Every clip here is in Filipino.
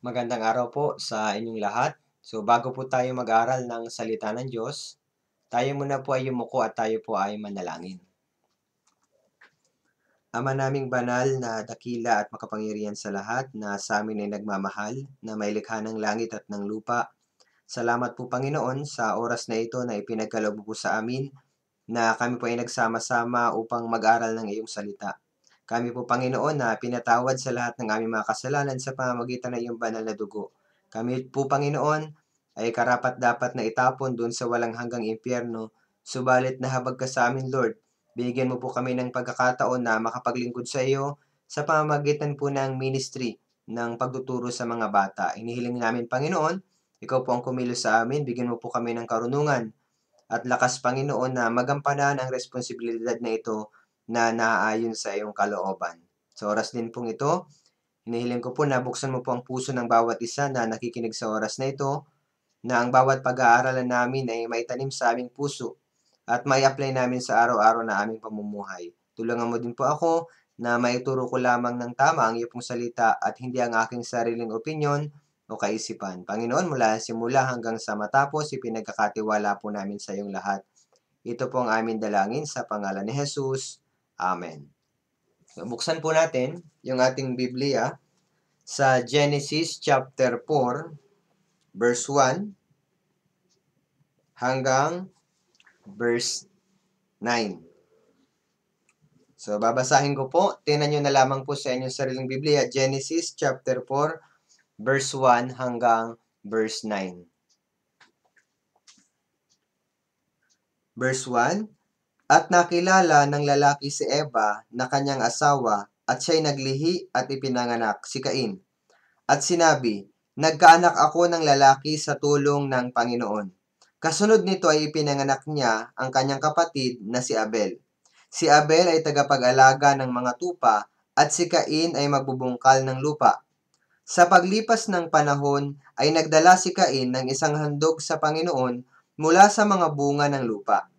Magandang araw po sa inyong lahat. So bago po tayo mag-aral ng salita ng Diyos, tayo muna po ay yumuko at tayo po ay manalangin. Ama naming banal na dakila at makapangyarihan sa lahat na sa amin ay nagmamahal na may likha ng langit at ng lupa. Salamat po Panginoon sa oras na ito na ipinagkaloob po sa amin na kami po ay nagsama-sama upang mag-aral ng iyong salita. Kami po Panginoon na pinatawad sa lahat ng aming mga kasalanan sa pamamagitan ng iyong banal na dugo. Kami po Panginoon ay karapat-dapat na itapon doon sa walang hanggang impyerno, subalit nahabag ka sa amin Lord. Bigyan mo po kami ng pagkakataon na makapaglingkod sa iyo sa pamamagitan po ng ministry ng pagtuturo sa mga bata. Inihiling namin Panginoon, ikaw po ang kumilos sa amin, bigyan mo po kami ng karunungan at lakas Panginoon na magampanan ang responsibilidad na ito na naaayon sa iyong kalooban. Sa oras din pong ito, hinihiling ko po na buksan mo po ang puso ng bawat isa na nakikinig sa oras na ito, na ang bawat pag-aaralan namin ay maitanim sa aming puso at mai-apply namin sa araw-araw na aming pamumuhay. Tulungan mo din po ako na maituro ko lamang ng tama ang iyong salita at hindi ang aking sariling opinyon o kaisipan. Panginoon, mula simula hanggang sa matapos, ipinagkakatiwala po namin sa iyong lahat. Ito po ang aming dalangin sa pangalan ni Jesus. Amen. So, buksan po natin yung ating Biblia sa Genesis chapter 4, verse 1 hanggang verse 9. So, babasahin ko po. Tingnan nyo na lamang po sa inyong sariling Biblia. Genesis chapter 4, verse 1 hanggang verse 9. Verse 1, At nakilala ng lalaki si Eva na kanyang asawa at siya'y naglihi at ipinanganak si Cain. At sinabi, Nagkaanak ako ng lalaki sa tulong ng Panginoon. Kasunod nito ay ipinanganak niya ang kanyang kapatid na si Abel. Si Abel ay tagapag-alaga ng mga tupa at si Cain ay magbubungkal ng lupa. Sa paglipas ng panahon ay nagdala si Cain ng isang handog sa Panginoon mula sa mga bunga ng lupa.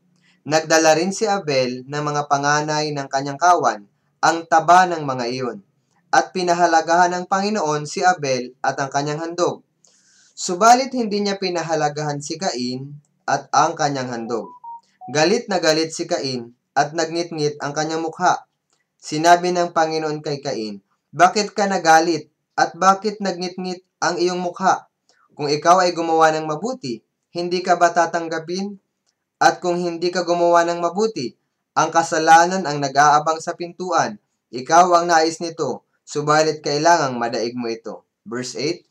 Nagdala rin si Abel ng mga panganay ng kanyang kawan, ang taba ng mga iyon. At pinahalagahan ng Panginoon si Abel at ang kanyang handog. Subalit hindi niya pinahalagahan si Cain at ang kanyang handog. Galit na galit si Cain at nagnitngit ang kanyang mukha. Sinabi ng Panginoon kay Cain, Bakit ka nagalit at bakit nagnitngit ang iyong mukha? Kung ikaw ay gumawa ng mabuti, hindi ka ba tatanggapin? At kung hindi ka gumawa ng mabuti, ang kasalanan ang nag-aabang sa pintuan. Ikaw ang nais nito, subalit kailangang madaig mo ito. Verse 8,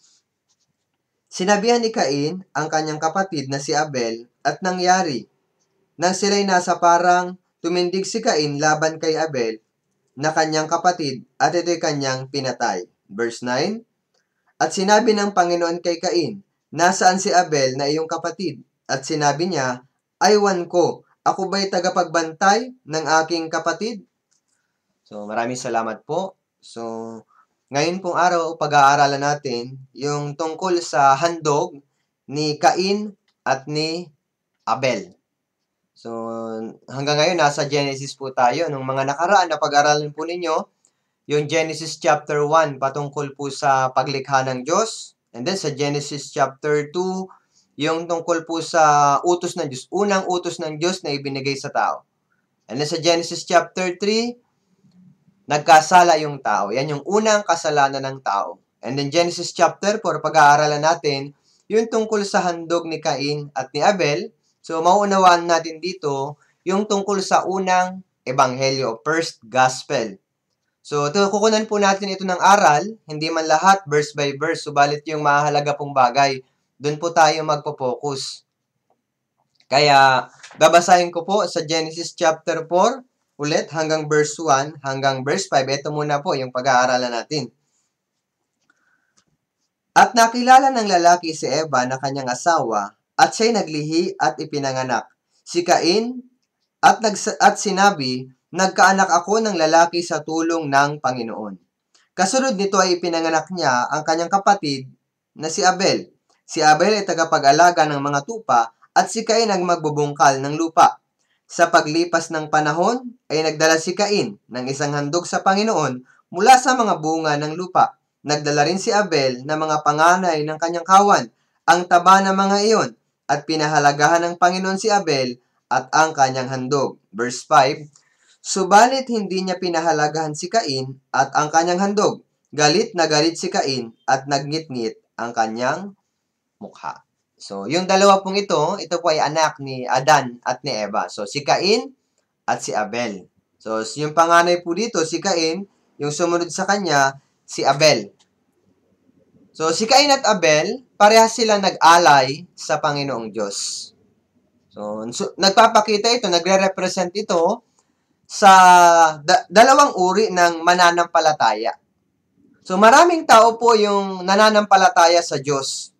Sinabihan ni Cain ang kanyang kapatid na si Abel at nangyari. Nang sila'y nasa parang, tumindig si Cain laban kay Abel na kanyang kapatid at ito'y kanyang pinatay. Verse 9, At sinabi ng Panginoon kay Cain, Nasaan si Abel na iyong kapatid? At sinabi niya, Aywan ko, ako ba'y tagapagbantay ng aking kapatid? So, maraming salamat po. So, ngayon pong araw, pag-aaralan natin yung tungkol sa handog ni Cain at ni Abel. So, hanggang ngayon, nasa Genesis po tayo. Nung mga nakaraan na pag-aralan po ninyo, yung Genesis chapter 1 patungkol po sa paglikha ng Diyos. And then sa Genesis chapter 2, yung tungkol po sa utos ng Diyos. Unang utos ng Diyos na ibinigay sa tao. And then sa Genesis chapter 3, nagkasala yung tao. Yan yung unang kasalanan ng tao. And then Genesis chapter 4, pag-aaralan natin yung tungkol sa handog ni Cain at ni Abel. So, mauunawaan natin dito yung tungkol sa unang ebanghelyo, first gospel. So, kukunan po natin ito ng aral, hindi man lahat verse by verse, subalit yung mahalaga pong bagay, doon po tayo magpo-focus. Kaya, babasahin ko po sa Genesis chapter 4, ulit hanggang verse 1 hanggang verse 5. Ito muna po yung pag-aaralan natin. At nakilala ng lalaki si Eva na kanyang asawa, at siya'y naglihi at ipinanganak. Si Cain at sinabi, Nagkaanak ako ng lalaki sa tulong ng Panginoon. Kasunod nito ay ipinanganak niya ang kanyang kapatid na si Abel. Si Abel ay tagapag-alaga ng mga tupa at si Cain ang magbubungkal ng lupa. Sa paglipas ng panahon ay nagdala si Cain ng isang handog sa Panginoon mula sa mga bunga ng lupa. Nagdala rin si Abel ng mga panganay ng kanyang kawan, ang taba ng mga iyon, at pinahalagahan ng Panginoon si Abel at ang kanyang handog. Verse 5, subalit hindi niya pinahalagahan si Cain at ang kanyang handog. Galit na galit si Cain at nagnit-ngit ang kanyang mukha. So, yung dalawa pong ito po ay anak ni Adan at ni Eva. So, si Cain at si Abel. So, yung panganay po dito, si Cain, yung sumunod sa kanya, si Abel. So, si Cain at Abel, parehas sila nag-alay sa Panginoong Diyos. So nagpapakita ito, nagre-represent ito sa dalawang uri ng mananampalataya. So, maraming tao po yung nananampalataya sa Diyos.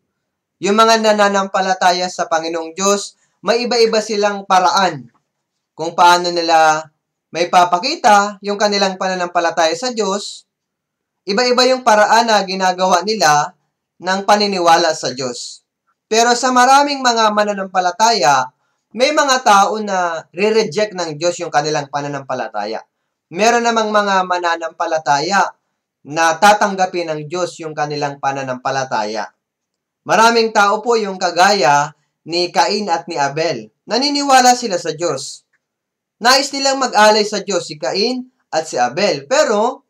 Yung mga nananampalataya sa Panginoong Diyos, may iba-iba silang paraan kung paano nila may papakita yung kanilang pananampalataya sa Diyos. Iba-iba yung paraan na ginagawa nila ng paniniwala sa Diyos. Pero sa maraming mga mananampalataya, may mga tao na re-reject ng Diyos yung kanilang pananampalataya. Meron namang mga mananampalataya na tatanggapin ng Diyos yung kanilang pananampalataya. Maraming tao po yung kagaya ni Cain at ni Abel. Naniniwala sila sa Diyos. Nais nilang mag-alay sa Diyos si Cain at si Abel. Pero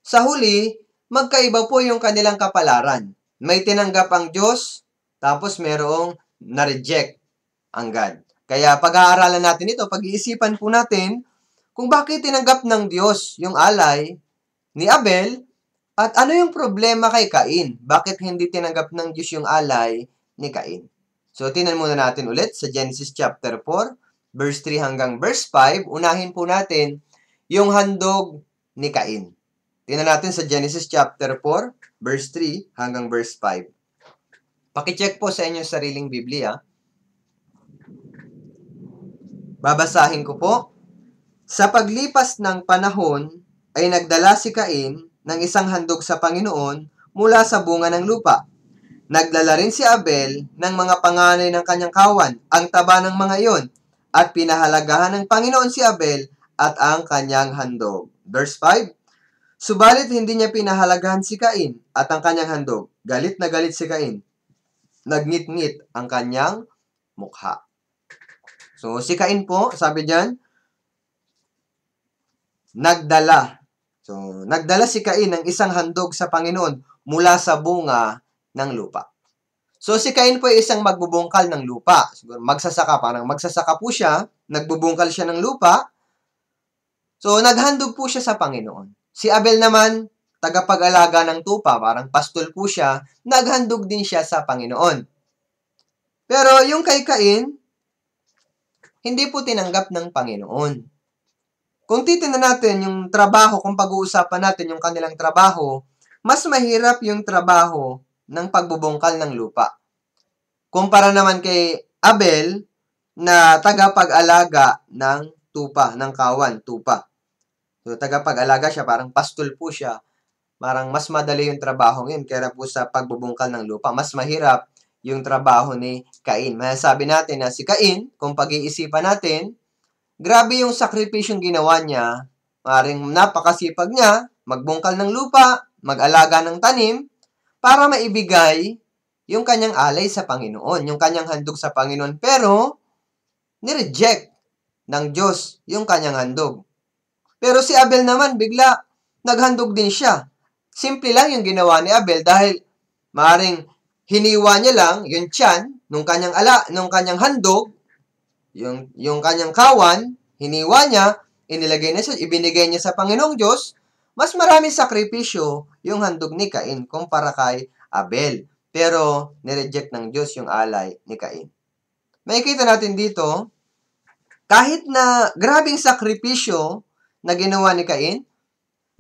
sa huli, magkaiba po yung kanilang kapalaran. May tinanggap ang Diyos, tapos merong na-reject ang God. Kaya pag-aaralan natin ito, pag-iisipan po natin kung bakit tinanggap ng Diyos yung alay ni Abel at ano yung problema kay Cain. Bakit hindi tinanggap ng Diyos yung alay ni Cain? So, tingnan muna natin ulit sa Genesis chapter 4, verse 3 hanggang verse 5. Unahin po natin yung handog ni Cain. Tingnan natin sa Genesis chapter 4, verse 3 hanggang verse 5. Pakicheck po sa inyong sariling Biblia. Babasahin ko po. Sa paglipas ng panahon, ay nagdala si Cain ng isang handog sa Panginoon mula sa bunga ng lupa. Nagdala rin si Abel ng mga panganay ng kanyang kawan, ang taba ng mga iyon, at pinahalagahan ng Panginoon si Abel at ang kanyang handog. Verse 5, subalit hindi niya pinahalagahan si Cain at ang kanyang handog. Galit na galit si Cain. Nagnit-ngit ang kanyang mukha. So, si Cain po, sabi diyan, nagdala. So, nagdala si Cain ng isang handog sa Panginoon mula sa bunga ng lupa. So, si Cain po ay isang magbubungkal ng lupa. Siguro, magsasaka po siya, nagbubungkal siya ng lupa. So, naghandog po siya sa Panginoon. Si Abel naman, tagapag-alaga ng tupa, parang pastol po siya, naghandog din siya sa Panginoon. Pero yung kay Cain, hindi po tinanggap ng Panginoon. Kung titingnan natin yung trabaho, kung pag-uusapan natin yung kanilang trabaho, mas mahirap yung trabaho ng pagbubungkal ng lupa. Kumpara naman kay Abel na tagapag-alaga ng tupa, ng kawan, tupa. So, tagapag-alaga siya, parang pastol po siya. Parang mas madali yung trabaho ngayon kaya po sa pagbubungkal ng lupa. Mas mahirap yung trabaho ni Cain. Masasabi natin na si Cain, kung pag-iisipan natin, grabe yung sakripisyong ginawa niya. Maring napakasipag niya, magbungkal ng lupa, mag-alaga ng tanim, para maibigay yung kanyang alay sa Panginoon, yung kanyang handog sa Panginoon. Pero, nireject ng Diyos yung kanyang handog. Pero si Abel naman, bigla, naghandog din siya. Simple lang yung ginawa ni Abel dahil maring hiniwa niya lang yung tiyan nung kanyang handog, yung kanyang kawan, hiniwa niya, ibinigay niya sa Panginoong Diyos, mas maraming sakripisyo yung handog ni Cain kumpara kay Abel. Pero, nireject ng Diyos yung alay ni Cain. Makikita natin dito, kahit na grabing sakripisyo na ginawa ni Cain,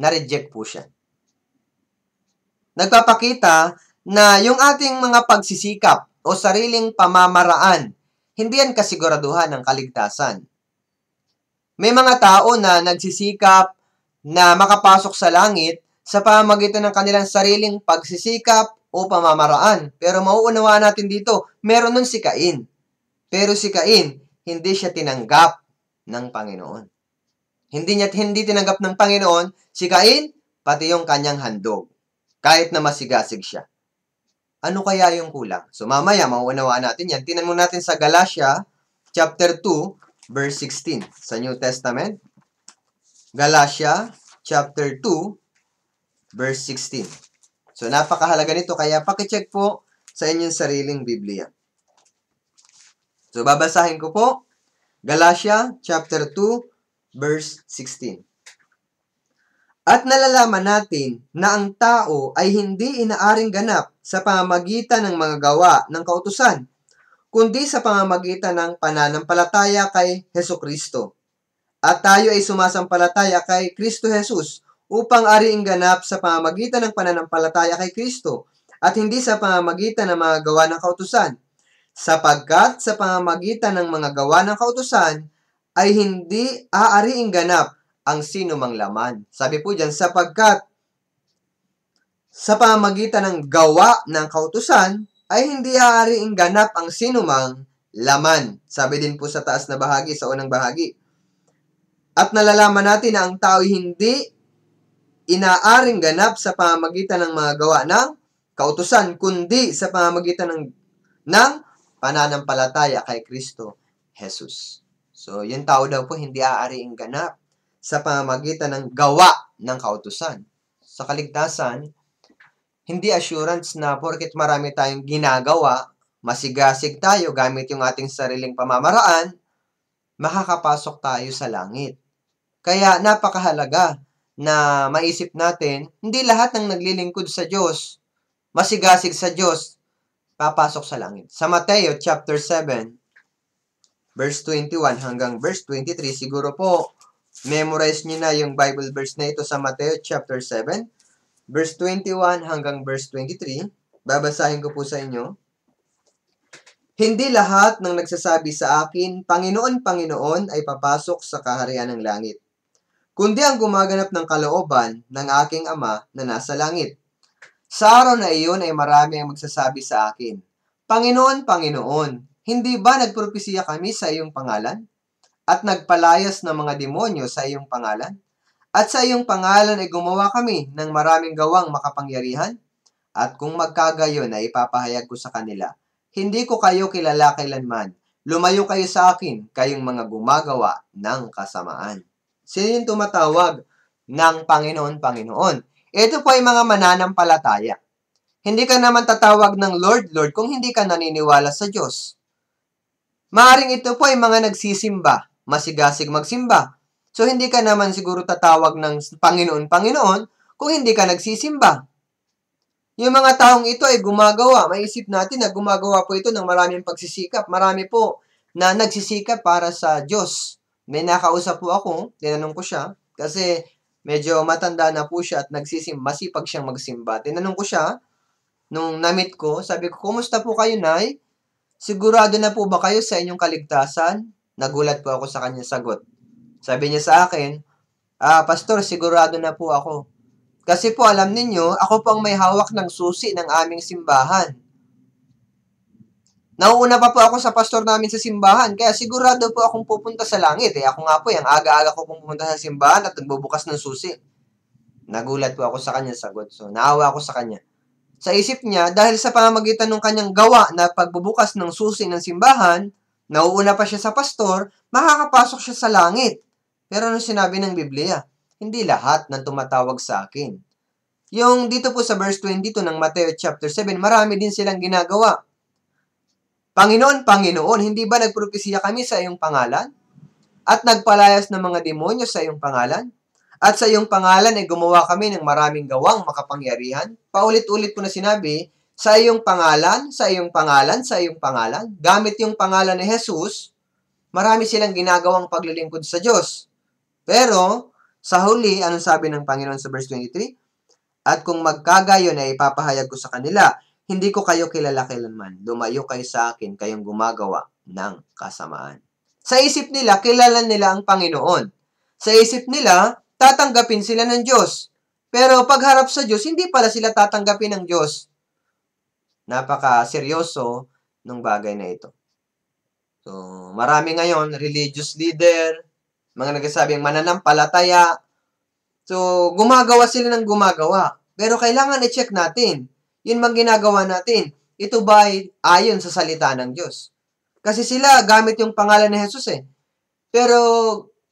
na-reject po siya. Nagpapakita na yung ating mga pagsisikap o sariling pamamaraan, hindi yan kasiguraduhan ng kaligtasan. May mga tao na nagsisikap na makapasok sa langit sa pamamagitan ng kanilang sariling pagsisikap o pamamaraan. Pero mauunawaan natin dito, meron nun si Cain. Pero si Cain, hindi siya tinanggap ng Panginoon. Hindi tinanggap ng Panginoon si Cain, pati yung kanyang handog. kahit na masigasig siya. Ano kaya yung kulang? So mamaya, mauunawaan natin yan. Tingnan mo natin sa Galatia, chapter 2, verse 16, sa New Testament. Galatia, chapter 2, verse 16. So napakahalaga nito, kaya pakicheck po sa inyong sariling Biblia. So babasahin ko po, Galatia, chapter 2, verse 16. At nalalaman natin na ang tao ay hindi inaaring ganap sa pamamagitan ng mga gawa ng kautusan, kundi sa pamamagitan ng pananampalataya kay Hesukristo. At tayo ay sumasampalataya kay Kristo Jesus upang ariing ganap sa pamamagitan ng pananampalataya kay Kristo at hindi sa pamamagitan ng mga gawa ng kautusan. Sapagkat sa pamamagitan ng mga gawa ng kautusan ay hindi aariing ganap ang sino mang laman. Sabi po dyan, sapagkat sa pamamagitan ng gawa ng kautusan, ay hindi aariing ganap ang sino mang laman. Sabi din po sa taas na bahagi, sa unang bahagi. At nalalaman natin na ang tao hindi inaaring ganap sa pamamagitan ng mga gawa ng kautusan, kundi sa pamamagitan ng pananampalataya kay Kristo Jesus. So, yung tao daw po hindi aariing ganap sa pamamagitan ng gawa ng kautusan. Sa kaligtasan, hindi assurance na porket marami tayong ginagawa, masigasig tayo gamit yung ating sariling pamamaraan, makakapasok tayo sa langit. Kaya napakahalaga na maisip natin, hindi lahat ng naglilingkod sa Diyos, masigasig sa Diyos, papasok sa langit. Sa Mateo chapter 7, verse 21 hanggang verse 23, siguro po, memorize niyo na yung Bible verse na ito sa Mateo chapter 7, verse 21 hanggang verse 23. Babasahin ko po sa inyo. Hindi lahat ng nagsasabi sa akin, Panginoon, Panginoon, ay papasok sa kaharian ng langit, kundi ang gumaganap ng kalooban ng aking Ama na nasa langit. Sa araw na iyon ay marami ang magsasabi sa akin, Panginoon, Panginoon, hindi ba nagpropesiya kami sa iyong pangalan? At nagpalayas ng mga demonyo sa iyong pangalan? At sa iyong pangalan ay gumawa kami ng maraming gawang makapangyarihan? At kung magkagayon ay ipapahayag ko sa kanila, hindi ko kayo kilala kailanman. Lumayo kayo sa akin, kayong mga gumagawa ng kasamaan. Sino yung tumatawag ng Panginoon, Panginoon? Ito po ay mga mananampalataya. Hindi ka naman tatawag ng Lord, Lord kung hindi ka naniniwala sa Diyos. Maaring ito po ay mga nagsisimba, masigasig magsimba. So, hindi ka naman siguro tatawag ng Panginoon, Panginoon kung hindi ka nagsisimba. Yung mga taong ito ay gumagawa. Maisip natin na gumagawa po ito ng maraming pagsisikap. Marami po na nagsisikap para sa Diyos. May nakausap po ako, tinanong ko siya, kasi medyo matanda na po siya at masipag siyang magsimba. Tinanong ko siya, nung na-meet ko, sabi ko, kumusta po kayo, Nay? Sigurado na po ba kayo sa inyong kaligtasan? Nagulat po ako sa kanyang sagot. Sabi niya sa akin, Pastor, sigurado na po ako. Kasi po alam ninyo, ako po ang may hawak ng susi ng aming simbahan. Nauuna pa po ako sa pastor namin sa simbahan, kaya sigurado po akong pupunta sa langit. Ako nga po, yung aga-aga ko pupunta sa simbahan at nagbubukas ng susi. Nagulat po ako sa kanyang sagot. So, naawa ako sa kanya. Sa isip niya, dahil sa pamamagitan ng kanyang gawa na pagbubukas ng susi ng simbahan, nauuna pa siya sa pastor, makakapasok siya sa langit. Pero ano sinabi ng Biblia? Hindi lahat ng tumatawag sa akin. Yung dito po sa verse 22 ng Mateo chapter 7, marami din silang ginagawa. Panginoon, Panginoon, hindi ba nagpropesiya kami sa iyong pangalan? At nagpalayas ng mga demonyo sa iyong pangalan? At sa iyong pangalan ay gumawa kami ng maraming gawang makapangyarihan? Paulit-ulit ko na sinabi, sa iyong pangalan, sa iyong pangalan, sa iyong pangalan. Gamit yung pangalan ni Jesus, marami silang ginagawang paglilingkod sa Diyos. Pero, sa huli, anong sabi ng Panginoon sa verse 23? At kung magkagayon ay ipapahayag ko sa kanila, hindi ko kayo kilala kailanman. Lumayo kayo sa akin, kayong gumagawa ng kasamaan. Sa isip nila, kilala nila ang Panginoon. Sa isip nila, tatanggapin sila ng Diyos. Pero pagharap sa Diyos, hindi pala sila tatanggapin ng Diyos. Napaka-seryoso ng bagay na ito. So, marami ngayon, religious leader, mga nagsasabing mananampalataya. So, gumagawa sila ng gumagawa. Pero kailangan i-check natin. Yun bang ginagawa natin? Ito ba ay ayon sa salita ng Diyos? Kasi sila gamit yung pangalan ni Jesus eh. Pero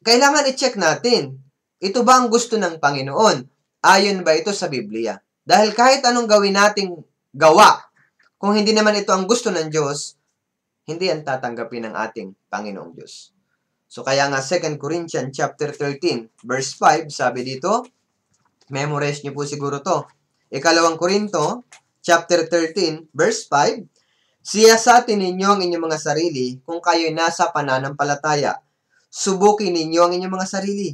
kailangan i-check natin. Ito ba ang gusto ng Panginoon? Ayon ba ito sa Biblia? Dahil kahit anong gawin nating gawa, kung hindi naman ito ang gusto ng Diyos, hindi ang tatanggapin ng ating Panginoong Diyos. So kaya nga 2 Corinthians chapter 13 verse 5, sabi dito, memorize niyo po siguro to. 2 Korinto chapter 13 verse 5, siyasatin ninyo ang inyong mga sarili kung kayo'y nasa pananampalataya. Subukin ninyo ang inyong mga sarili.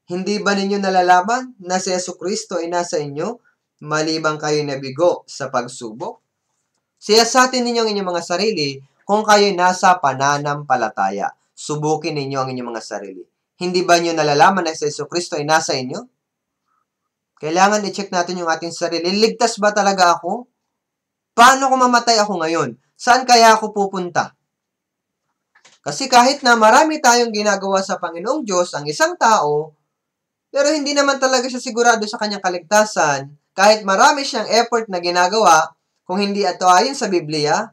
Hindi ba ninyo nalalaman na si Jesucristo ay nasa inyo, malibang kayo'y nabigo sa pagsubok? Siyasatin ninyo ang inyong mga sarili kung kayo'y nasa pananampalataya. Subukin ninyo ang inyong mga sarili. Hindi ba niyo nalalaman na si Jesucristo ay nasa inyo? Kailangan i-check natin yung ating sarili. Ligtas ba talaga ako? Paano kung mamatay ako ngayon? Saan kaya ako pupunta? Kasi kahit na marami tayong ginagawa sa Panginoong Diyos, ang isang tao, pero hindi naman talaga siya sigurado sa kanyang kaligtasan, kahit marami siyang effort na ginagawa, kung hindi ito ayon sa Biblia,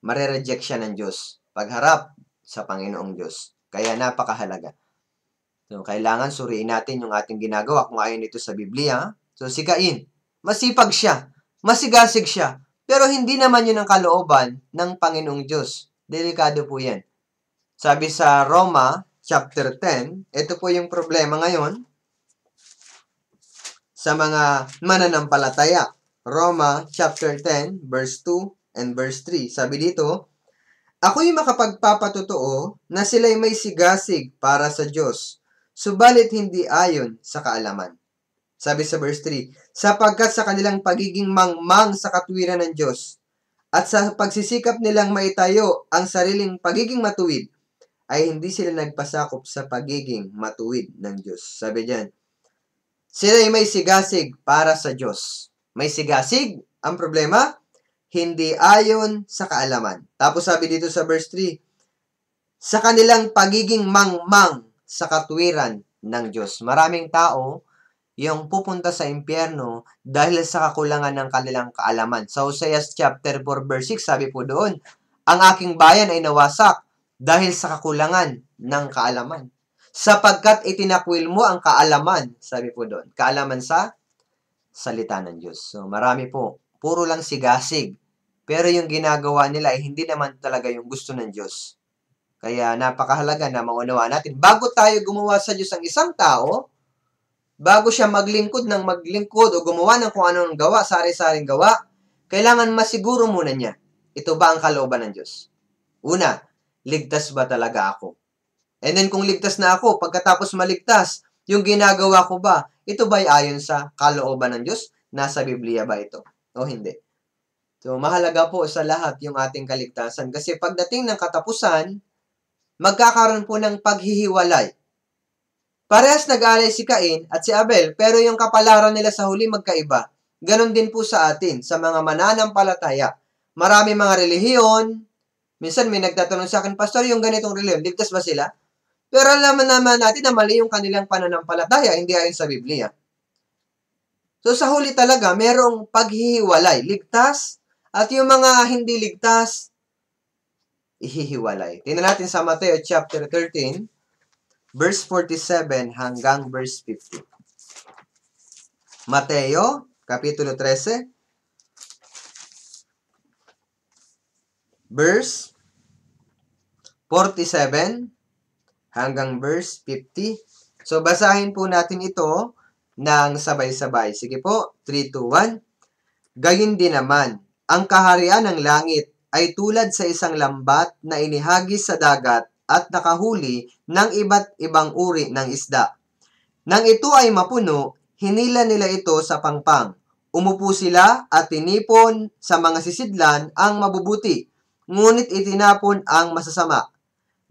marereject siya ng Diyos pagharap sa Panginoong Diyos. Kaya napakahalaga. So, kailangan suriin natin yung ating ginagawa kung ayon ito sa Biblia. So, si Cain, masipag siya, masigasig siya, pero hindi naman yun ang kalooban ng Panginoong Diyos. Delikado po yan. Sabi sa Roma, chapter 10, ito po yung problema ngayon sa mga mananampalataya. Roma, chapter 10, verse 2 and verse 3. Sabi dito, ako'y makapagpapatotoo na sila'y may sigasig para sa Diyos, subalit hindi ayon sa kaalaman. Sabi sa verse 3, sapagkat sa kanilang pagiging mangmang sa katwiran ng Diyos, at sa pagsisikap nilang maitayo ang sariling pagiging matuwid, ay hindi sila nagpasakop sa pagiging matuwid ng Diyos. Sabi diyan, sila ay may sigasig para sa Diyos. May sigasig, ang problema, hindi ayon sa kaalaman. Tapos sabi dito sa verse 3, sa kanilang pagiging mangmang sa katwiran ng Diyos. Maraming tao yung pupunta sa impyerno dahil sa kakulangan ng kanilang kaalaman. Sa Hosea chapter 4 verse 6, sabi po doon, ang aking bayan ay nawasak dahil sa kakulangan ng kaalaman. Sapagkat itinakwil mo ang kaalaman, sabi po doon, kaalaman sa salita ng Diyos. So marami po, puro lang sigasig. Pero yung ginagawa nila ay hindi naman talaga yung gusto ng Diyos. Kaya napakahalaga na maunawa natin. Bago tayo gumawa sa Diyos ang isang tao, bago siya maglingkod o gumawa ng kung anong gawa, sari-saring gawa, kailangan masiguro muna niya, ito ba ang kalooban ng Diyos? Una, ligtas ba talaga ako? And then kung ligtas na ako, pagkatapos maligtas, yung ginagawa ko ba, ito ba ay ayon sa kalooban ng Diyos? Nasa Biblia ba ito? O hindi? So, mahalaga po sa lahat yung ating kaligtasan. Kasi pagdating ng katapusan, magkakaroon po ng paghihiwalay. Parehas nag-alay si Cain at si Abel, pero yung kapalaran nila sa huli magkaiba. Ganon din po sa atin, sa mga mananampalataya. Marami mga relihiyon. Minsan may nagtatanong sa akin, Pastor, yung ganitong relihiyon, ligtas ba sila? Pero alam naman natin na mali yung kanilang pananampalataya, hindi ayon sa Biblia. So sa huli talaga, merong paghihiwalay. Ligtas at yung mga hindi ligtas, ihihiwalay. Tingnan natin sa Mateo chapter 13, verse 47 hanggang verse 50. Mateo, kapitulo 13, verse 47 hanggang verse 50. So, basahin po natin ito ng sabay-sabay. Sige po, 3, 2, 1. Gayun din naman, ang kaharian ng langit ay tulad sa isang lambat na inihagis sa dagat at nakahuli ng iba't ibang uri ng isda. Nang ito ay mapuno, hinila nila ito sa pangpang. Umupo sila at tinipon sa mga sisidlan ang mabubuti, ngunit itinapon ang masasama.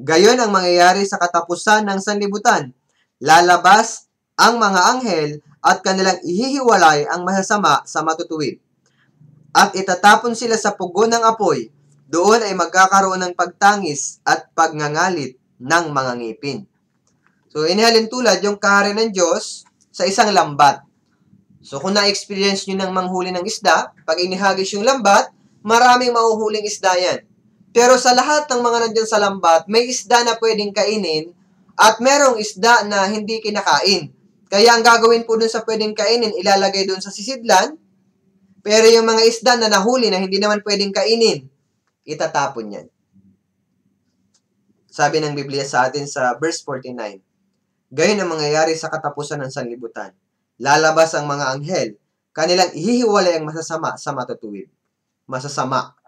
Gayon ang mangyayari sa katapusan ng sanlibutan. Lalabas ang mga anghel at kanilang ihihiwalay ang masasama sa matutuwid. At itatapon sila sa pugon ng apoy. Doon ay magkakaroon ng pagtangis at pagngangalit ng mga ngipin. So, inihalin tulad yung kaharian ng Diyos sa isang lambat. So, kung na-experience nyo ng manghuli ng isda, pag inihagis yung lambat, maraming mahuhuling isda yan. Pero sa lahat ng mga nandyan sa lambat, may isda na pwedeng kainin at merong isda na hindi kinakain. Kaya ang gagawin po dun sa pwedeng kainin, ilalagay dun sa sisidlan, pero yung mga isda na nahuli na hindi naman pwedeng kainin, itatapon yan. Sabi ng Biblia sa atin sa verse 49, gayon ang mangyayari sa katapusan ng sanlibutan. Lalabas ang mga anghel, kanilang ihihiwalay ang masasama sa matutuwid. Masasama.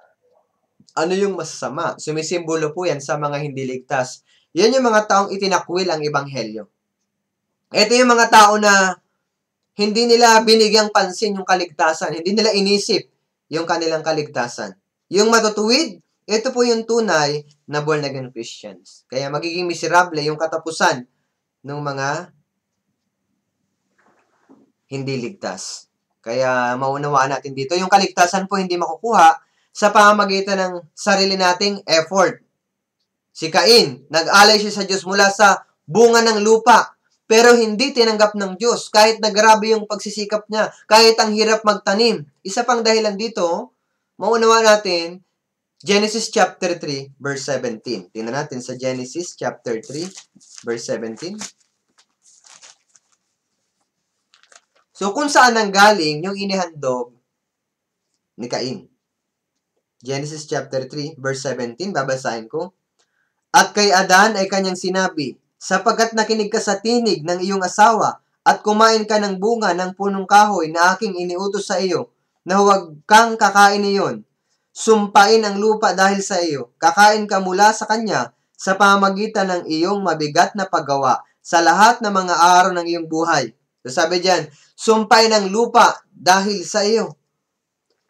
Ano yung masasama? Sumisimbolo po yan sa mga hindi ligtas. Yan yung mga taong itinakwil ang ebanghelyo. Ito yung mga tao na hindi nila binigyang pansin yung kaligtasan. Hindi nila inisip yung kanilang kaligtasan. Yung matutuwid, ito po yung tunay na born again Christians. Kaya magiging miserable yung katapusan ng mga hindi ligtas. Kaya maunawaan natin dito, yung kaligtasan po hindi makukuha sa pamamagitan ng sarili nating effort. Si Cain, nag-alay siya sa Diyos mula sa bunga ng lupa, pero hindi tinanggap ng Diyos kahit nagrabe yung pagsisikap niya, kahit ang hirap magtanim. Isa pang dahilan dito, maunawaan natin, Genesis chapter 3, verse 17. Tingnan natin sa Genesis chapter 3, verse 17. So, kung saan nanggaling yung inihandog ni Cain. Genesis chapter 3, verse 17, babasahin ko. At kay Adan ay kanyang sinabi, sapagkat nakinig ka sa tinig ng iyong asawa at kumain ka ng bunga ng punong kahoy na aking iniutos sa iyo, na huwag kang kakain niyon. Sumpain ang lupa dahil sa iyo. Kakain ka mula sa kanya sa pamagitan ng iyong mabigat na paggawa sa lahat ng mga araw ng iyong buhay. So sabi diyan, sumpay ng lupa dahil sa iyo.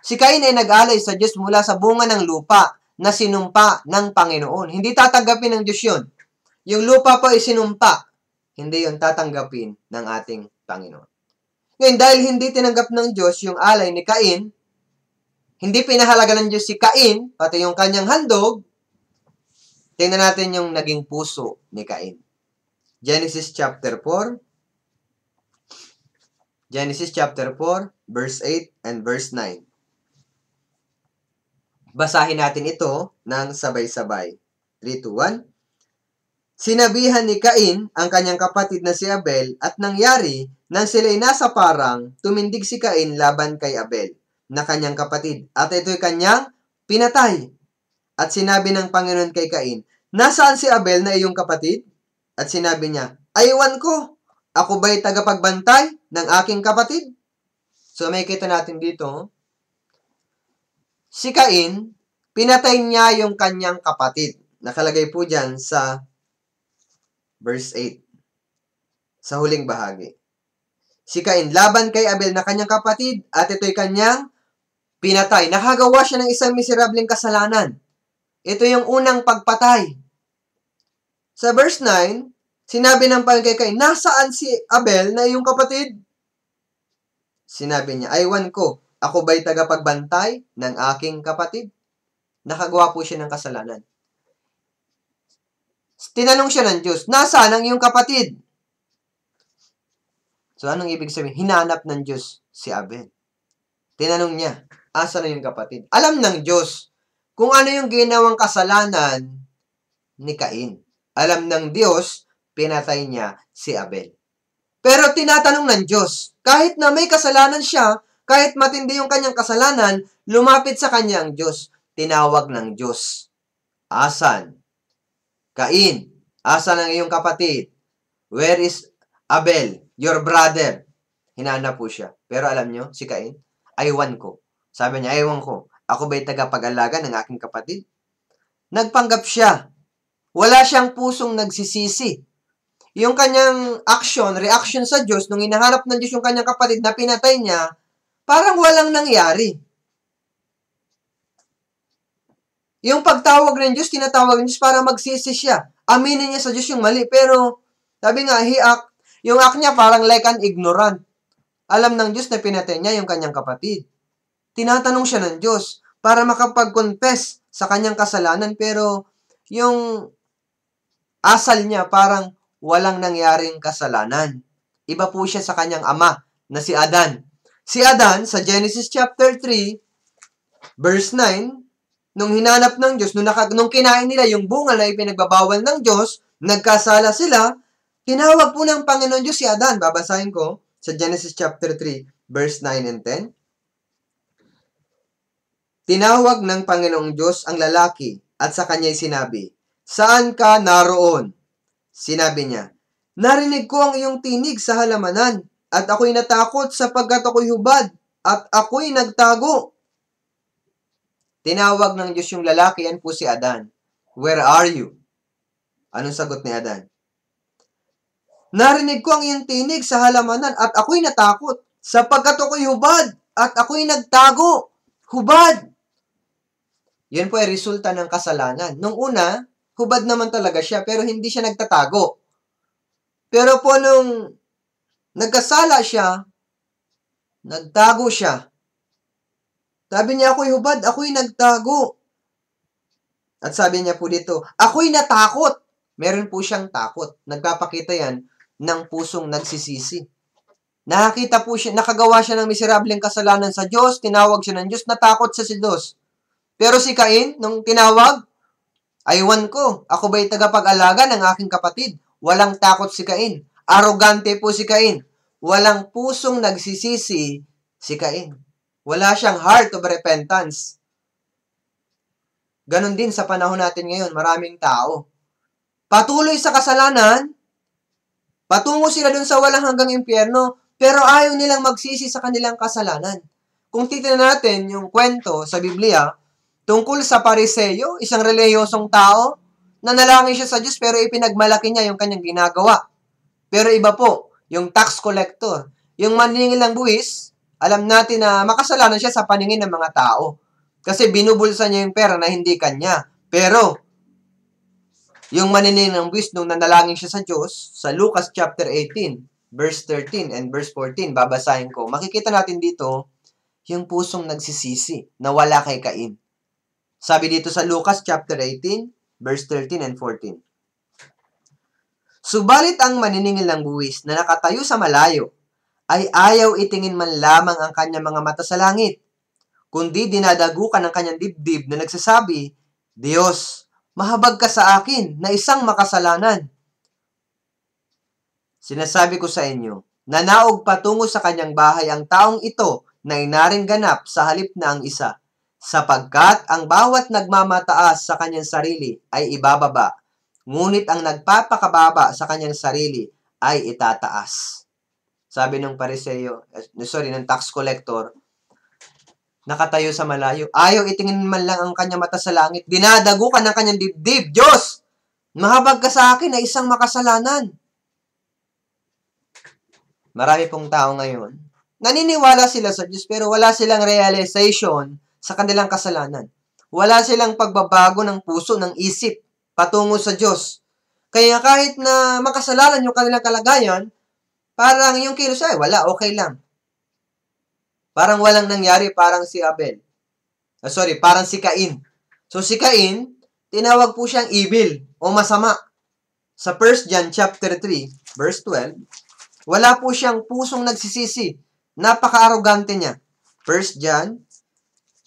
Si Cain ay nag-alay sa Diyos mula sa bunga ng lupa na sinumpa ng Panginoon. Hindi tatanggapin ng Diyos yun. Yung lupa po ay sinumpa. Hindi yun tatanggapin ng ating Panginoon. Ngayon, dahil hindi tinanggap ng Diyos yung alay ni Cain, hindi pinahalaga ng Diyos si Cain, pati yung kanyang handog, tingnan natin yung naging puso ni Cain. Genesis chapter 4, verse 8 and verse 9. Basahin natin ito ng sabay-sabay. 3, 2, 1. Sinabihan ni Cain ang kanyang kapatid na si Abel at nangyari nang sila'y nasa parang, tumindig si Cain laban kay Abel na kanyang kapatid at ito'y kanyang pinatay. At sinabi ng Panginoon kay Cain, nasaan si Abel na iyong kapatid? At sinabi niya, aywan ko, ako ba'y tagapagbantay ng aking kapatid? So may kita natin dito, si Cain, pinatay niya yung kanyang kapatid. Nakalagay po dyan sa verse 8, sa huling bahagi. Si Cain, laban kay Abel na kanyang kapatid, at ito'y kanyang pinatay. Nakagawa siya ng isang miserableng kasalanan. Ito yung unang pagpatay. Sa verse 9, sinabi ng Panginoon kay Cain, nasaan si Abel na iyong kapatid? Sinabi niya, aywan ko, ako ba'y tagapagbantay ng aking kapatid? Nakagawa po siya ng kasalanan. Tinanong siya ng Diyos, nasaan ang iyong kapatid? So, anong ibig sabihin? Hinanap ng Diyos si Abel. Tinanong niya, asan na yung kapatid? Alam ng Diyos kung ano yung ginawang kasalanan ni Cain. Alam ng Diyos, pinatay niya si Abel. Pero tinatanong ng Diyos, kahit na may kasalanan siya, kahit matindi yung kanyang kasalanan, lumapit sa kanya ang Diyos. Tinawag ng Diyos, asan? Cain, asan ang iyong kapatid? Where is Abel, your brother? Hinanap po siya. Pero alam nyo, si Cain, aywan ko. Sabi niya, aywan ko. Ako ba'y tagapag-alaga ng aking kapatid? Nagpanggap siya. Wala siyang pusong nagsisisi. Yung kanyang reaction sa Diyos, nung hinahanap ng Diyos yung kanyang kapatid na pinatay niya, parang walang nangyari. Yung pagtawag ng Diyos, tinatawag ng Diyos para magsisi siya. Aminin niya sa Diyos yung mali. Pero, sabi nga, yung act niya parang like an ignorant. Alam ng Diyos na pinatay niya yung kanyang kapatid. Tinatanong siya ng Diyos para makapag-confess sa kanyang kasalanan. Pero, yung asal niya parang walang nangyaring kasalanan. Iba po siya sa kanyang ama na si Adan. Si Adan, sa Genesis chapter 3, verse 9, nung hinanap ng Diyos, nung kinain nila yung bunga na ipinagbabawal ng Diyos, nagkasala sila, tinawag po ng Panginoon Diyos si Adan. Babasahin ko sa Genesis chapter 3, verse 9 and 10. Tinawag ng Panginoong Diyos ang lalaki at sa kanya'y sinabi, "Saan ka naroon?" Sinabi niya, "Narinig ko ang iyong tinig sa halamanan at ako'y natakot sapagkat ako'y hubad at ako'y nagtago." Tinawag ng Diyos yung lalaki, yan po si Adan. "Where are you?" Anong sagot ni Adan? "Narinig ko ang iyong tinig sa halamanan at ako'y natakot sapagkat ako'y hubad at ako'y nagtago." Hubad! Yan po ay resulta ng kasalanan. Nung una, hubad naman talaga siya pero hindi siya nagtatago. Pero po nung nagkasala siya, nagtago siya. Sabi niya, ako'y hubad, ako'y nagtago. At sabi niya po dito, ako'y natakot. Meron po siyang takot. Nagpapakita yan ng pusong nagsisisi. Nakakita po siya, nakagawa siya ng miserableng kasalanan sa Diyos, tinawag siya ng Diyos, natakot siya sa Diyos. Pero si Cain, nung tinawag, aywan ko, ako ba'y tagapag-alaga ng aking kapatid? Walang takot si Cain. Arrogante po si Cain. Walang pusong nagsisisi si Cain. Wala siyang heart of repentance. Ganon din sa panahon natin ngayon, maraming tao. Patuloy sa kasalanan, patungo sila dun sa walang hanggang impyerno, pero ayaw nilang magsisi sa kanilang kasalanan. Kung titignan natin yung kwento sa Biblia, tungkol sa Pariseyo, isang relihiyosong tao, nanalangin siya sa Diyos pero ipinagmalaki niya yung kanyang ginagawa. Pero iba po, yung tax collector, yung maniningil ng buwis, alam natin na makasalanan siya sa paningin ng mga tao. Kasi binubulsa niya yung pera na hindi kanya. Pero, yung maniningil ng buwis nung nanalangin siya sa Diyos, sa Lucas chapter 18, verse 13 and verse 14, babasahin ko, makikita natin dito, yung pusong nagsisisi na wala kay Cain. Sabi dito sa Lucas chapter 18, verse 13 and 14. Subalit ang maniningil ng buwis na nakatayo sa malayo ay ayaw itingin man lamang ang kanyang mga mata sa langit, kundi dinadagukan ang kanyang dibdib na nagsasabi, Diyos, mahabag ka sa akin na isang makasalanan. Sinasabi ko sa inyo, nanaog patungo sa kanyang bahay ang taong ito na inaring ganap sa halip na ang isa, sapagkat ang bawat nagmamataas sa kanyang sarili ay ibababa, ngunit ang nagpapakababa sa kanyang sarili ay itataas. Sabi ng ng tax collector, nakatayo sa malayo, ayaw itingin man lang ang kanyang mata sa langit, dinadagukan ng kanyang dibdib, Diyos, mahabag ka sa akin na isang makasalanan. Marami pong tao ngayon, naniniwala sila sa Diyos pero wala silang realization sa kanilang kasalanan. Wala silang pagbabago ng puso, ng isip, patungo sa Diyos. Kaya kahit na makasalanan yung kanilang kalagayan, parang yung kilos ay wala, okay lang. Parang walang nangyari, parang si Abel. Parang si Cain. So si Cain, tinawag po siyang evil o masama. Sa 1 John chapter 3, verse 12, wala po siyang pusong nagsisisi. Napaka-arrogante niya. 1 John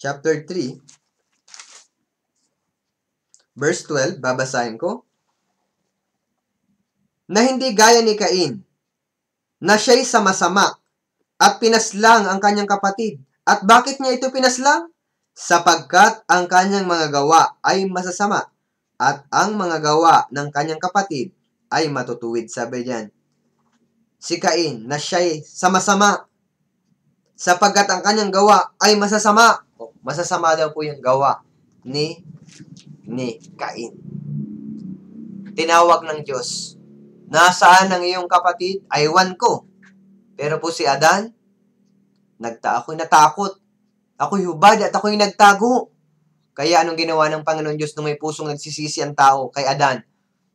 chapter 3, verse 12, babasahin ko. Na hindi gaya ni Cain, na siya'y sama-sama at pinaslang ang kanyang kapatid. At bakit niya ito pinaslang? Sapagkat ang kanyang mga gawa ay masasama at ang mga gawa ng kanyang kapatid ay matutuwid. Sabi diyan, si Cain, na siya'y sama-sama sapagkat ang kanyang gawa ay masasama. Masasama daw po yung gawa ni Cain. Tinawag ng Diyos, nasaan ang iyong kapatid? Aywan ko. Pero po si Adan, ako'y natakot. Ako'y hubad at ako'y nagtago. Kaya anong ginawa ng Panginoon Diyos nung may pusong nagsisisi ang tao kay Adan?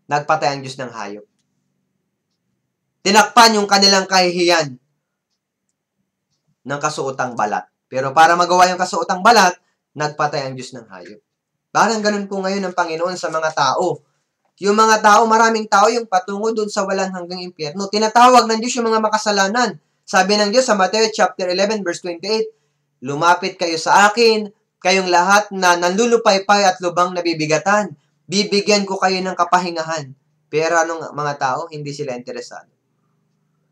Nagpatay ang Diyos ng hayop. Tinakpan yung kanilang kahihiyan ng kasuotang balat. Pero para magawa yung kasuotang balat, nagpatay ang Diyos ng hayop. Parang ganun po ngayon ang Panginoon sa mga tao. Yung mga tao, maraming tao yung patungo doon sa walang hanggang impyerno. Tinatawag ng Diyos yung mga makasalanan. Sabi ng Diyos sa Mateo chapter 11 verse 28, lumapit kayo sa akin, kayong lahat na nanlulupaypay at lubang nabibigatan. Bibigyan ko kayo ng kapahingahan. Pero anong mga tao? Hindi sila interesado.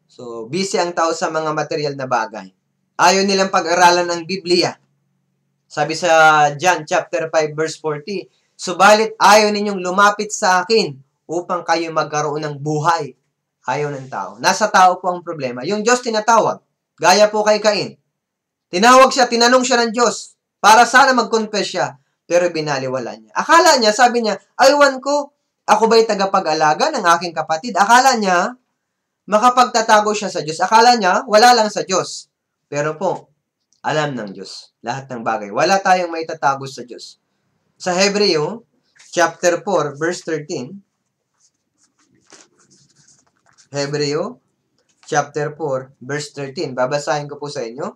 So, busy ang tao sa mga material na bagay. Ayaw nilang pag-aralan ang Biblia. Sabi sa John chapter 5 verse 40, subalit ayaw ninyong lumapit sa akin upang kayo magkaroon ng buhay. Ayaw ng tao. Nasa tao po ang problema. Yung Diyos tinatawag. Gaya po kay Cain. Tinawag siya, tinanong siya ng Diyos para sana mag-confess siya. Pero binaliwala niya. Akala niya, sabi niya, aywan ko, ako ba'y tagapag-alaga ng aking kapatid? Akala niya, makapagtatago siya sa Diyos. Akala niya, wala lang sa Diyos. Pero po, alam ng Diyos. Lahat ng bagay. Wala tayong maitatago sa Diyos. Sa Hebreo, chapter 4, verse 13, Hebreo, chapter 4, verse 13. Babasahin ko po sa inyo.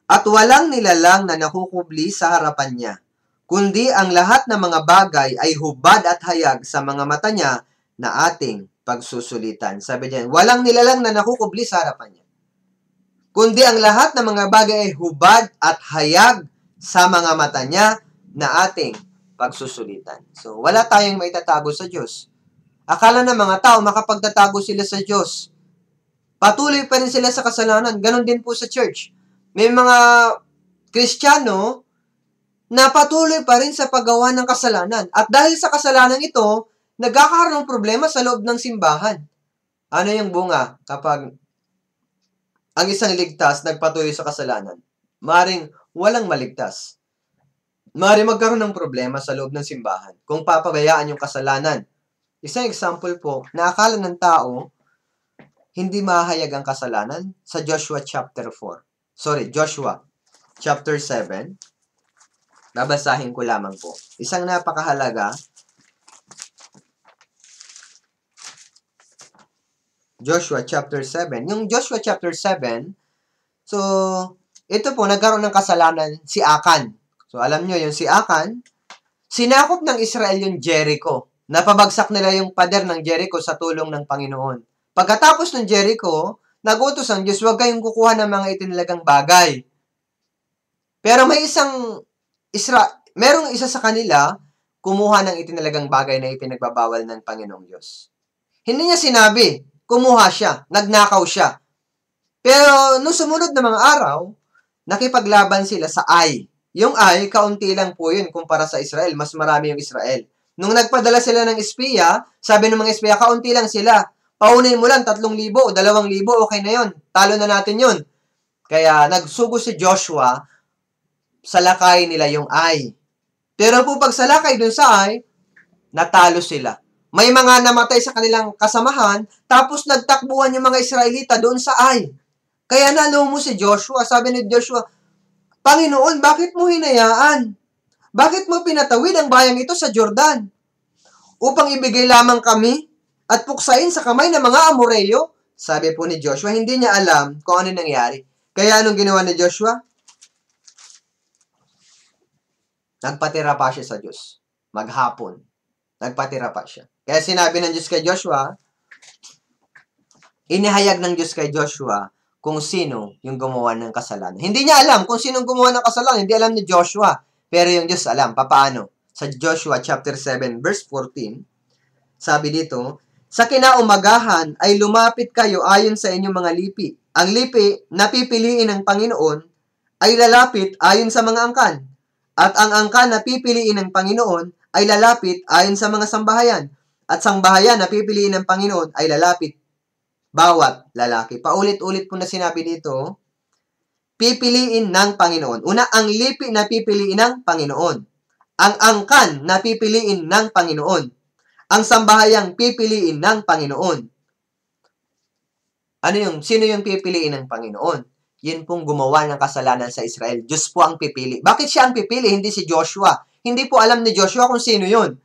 At walang nilalang na nakukubli sa harapan niya, kundi ang lahat ng mga bagay ay hubad at hayag sa mga mata niya na ating pagsusulitan. Sabi diyan, walang nilalang na nakukubli sa harapan niya, kundi ang lahat ng mga bagay ay hubad at hayag sa mga mata niya na ating pagsusulitan. So, wala tayong maitatago sa Diyos. Akala ng mga tao, makapagtatago sila sa Diyos. Patuloy pa rin sila sa kasalanan. Ganon din po sa church. May mga Kristiyano na patuloy pa rin sa paggawa ng kasalanan. At dahil sa kasalanan ito, nagkakaroon ng problema sa loob ng simbahan. Ano yung bunga kapag ang isang ligtas nagpatuloy sa kasalanan? Maring walang maligtas. Maring magkaroon ng problema sa loob ng simbahan kung papabayaan yung kasalanan. Isang example po, na akala ng tao, hindi mahayag ang kasalanan sa Joshua chapter 4. Sorry, Joshua chapter 7. Babasahin ko lamang po. Isang napakahalaga. Joshua chapter 7. Yung Joshua chapter 7, so, ito po, nagkaroon ng kasalanan si Akan. So, alam nyo, yung si Akan, sinakop ng Israel yung Jericho. Napabagsak nila yung pader ng Jericho sa tulong ng Panginoon. Pagkatapos ng Jericho, nagutos ang Diyos, huwag kayong kukuha ng mga itinilagang bagay. Pero merong isa sa kanila, kumuha ng itinilagang bagay na ipinagbabawal ng Panginoong Diyos. Hindi niya sinabi, kumuha siya, nagnakaw siya. Pero nung sumunod na mga araw, nakipaglaban sila sa Ai. Yung Ai, kaunti lang po yun kumpara sa Israel, mas marami yung Israel. Nung nagpadala sila ng espiya, sabi ng mga espiya, kaunti lang sila. Paunin mo lang, 3,000 o 2,000, okay na yon. Talo na natin yon. Kaya nagsugo si Joshua, salakay nila yung Ai. Pero po pag salakay dun sa Ai, natalo sila. May mga namatay sa kanilang kasamahan, tapos nagtakbuhan yung mga Israelita doon sa Ai. Kaya nalumo si Joshua. Sabi ni Joshua, Panginoon, bakit mo hinayaan? Bakit mo pinatawid ang bayang ito sa Jordan? Upang ibigay lamang kami at puksain sa kamay ng mga Amoreo? Sabi po ni Joshua, hindi niya alam kung ano nangyari. Kaya anong ginawa ni Joshua? Nagpatira pa siya sa Diyos. Maghapon. Nagpatira pa siya. Kaya sinabi ng Diyos kay Joshua, inihayag ng Diyos kay Joshua kung sino yung gumawa ng kasalanan. Hindi niya alam kung sino gumawa ng kasalanan. Hindi alam ni Joshua. Pero yung Diyos alam. Papaano? Sa Joshua chapter 7 verse 14, sabi dito, sa kinaumagahan ay lumapit kayo ayon sa inyong mga lipi. Ang lipi na pipiliin ng Panginoon ay lalapit ayon sa mga angkan. At ang angkan na pipiliin ng Panginoon ay lalapit ayon sa mga sambahayan. At sambahayan na pipiliin ng Panginoon ay lalapit bawat lalaki. Paulit-ulit po na sinabi dito, pipiliin ng Panginoon. Una, ang lipi na pipiliin ng Panginoon. Ang angkan na pipiliin ng Panginoon. Ang sambahayang pipiliin ng Panginoon. Ano yung, sino yung pipiliin ng Panginoon? Yun pong gumawa ng kasalanan sa Israel. Diyos po ang pipili. Bakit siya ang pipili? Hindi si Joshua. Hindi po alam ni Joshua kung sino yun.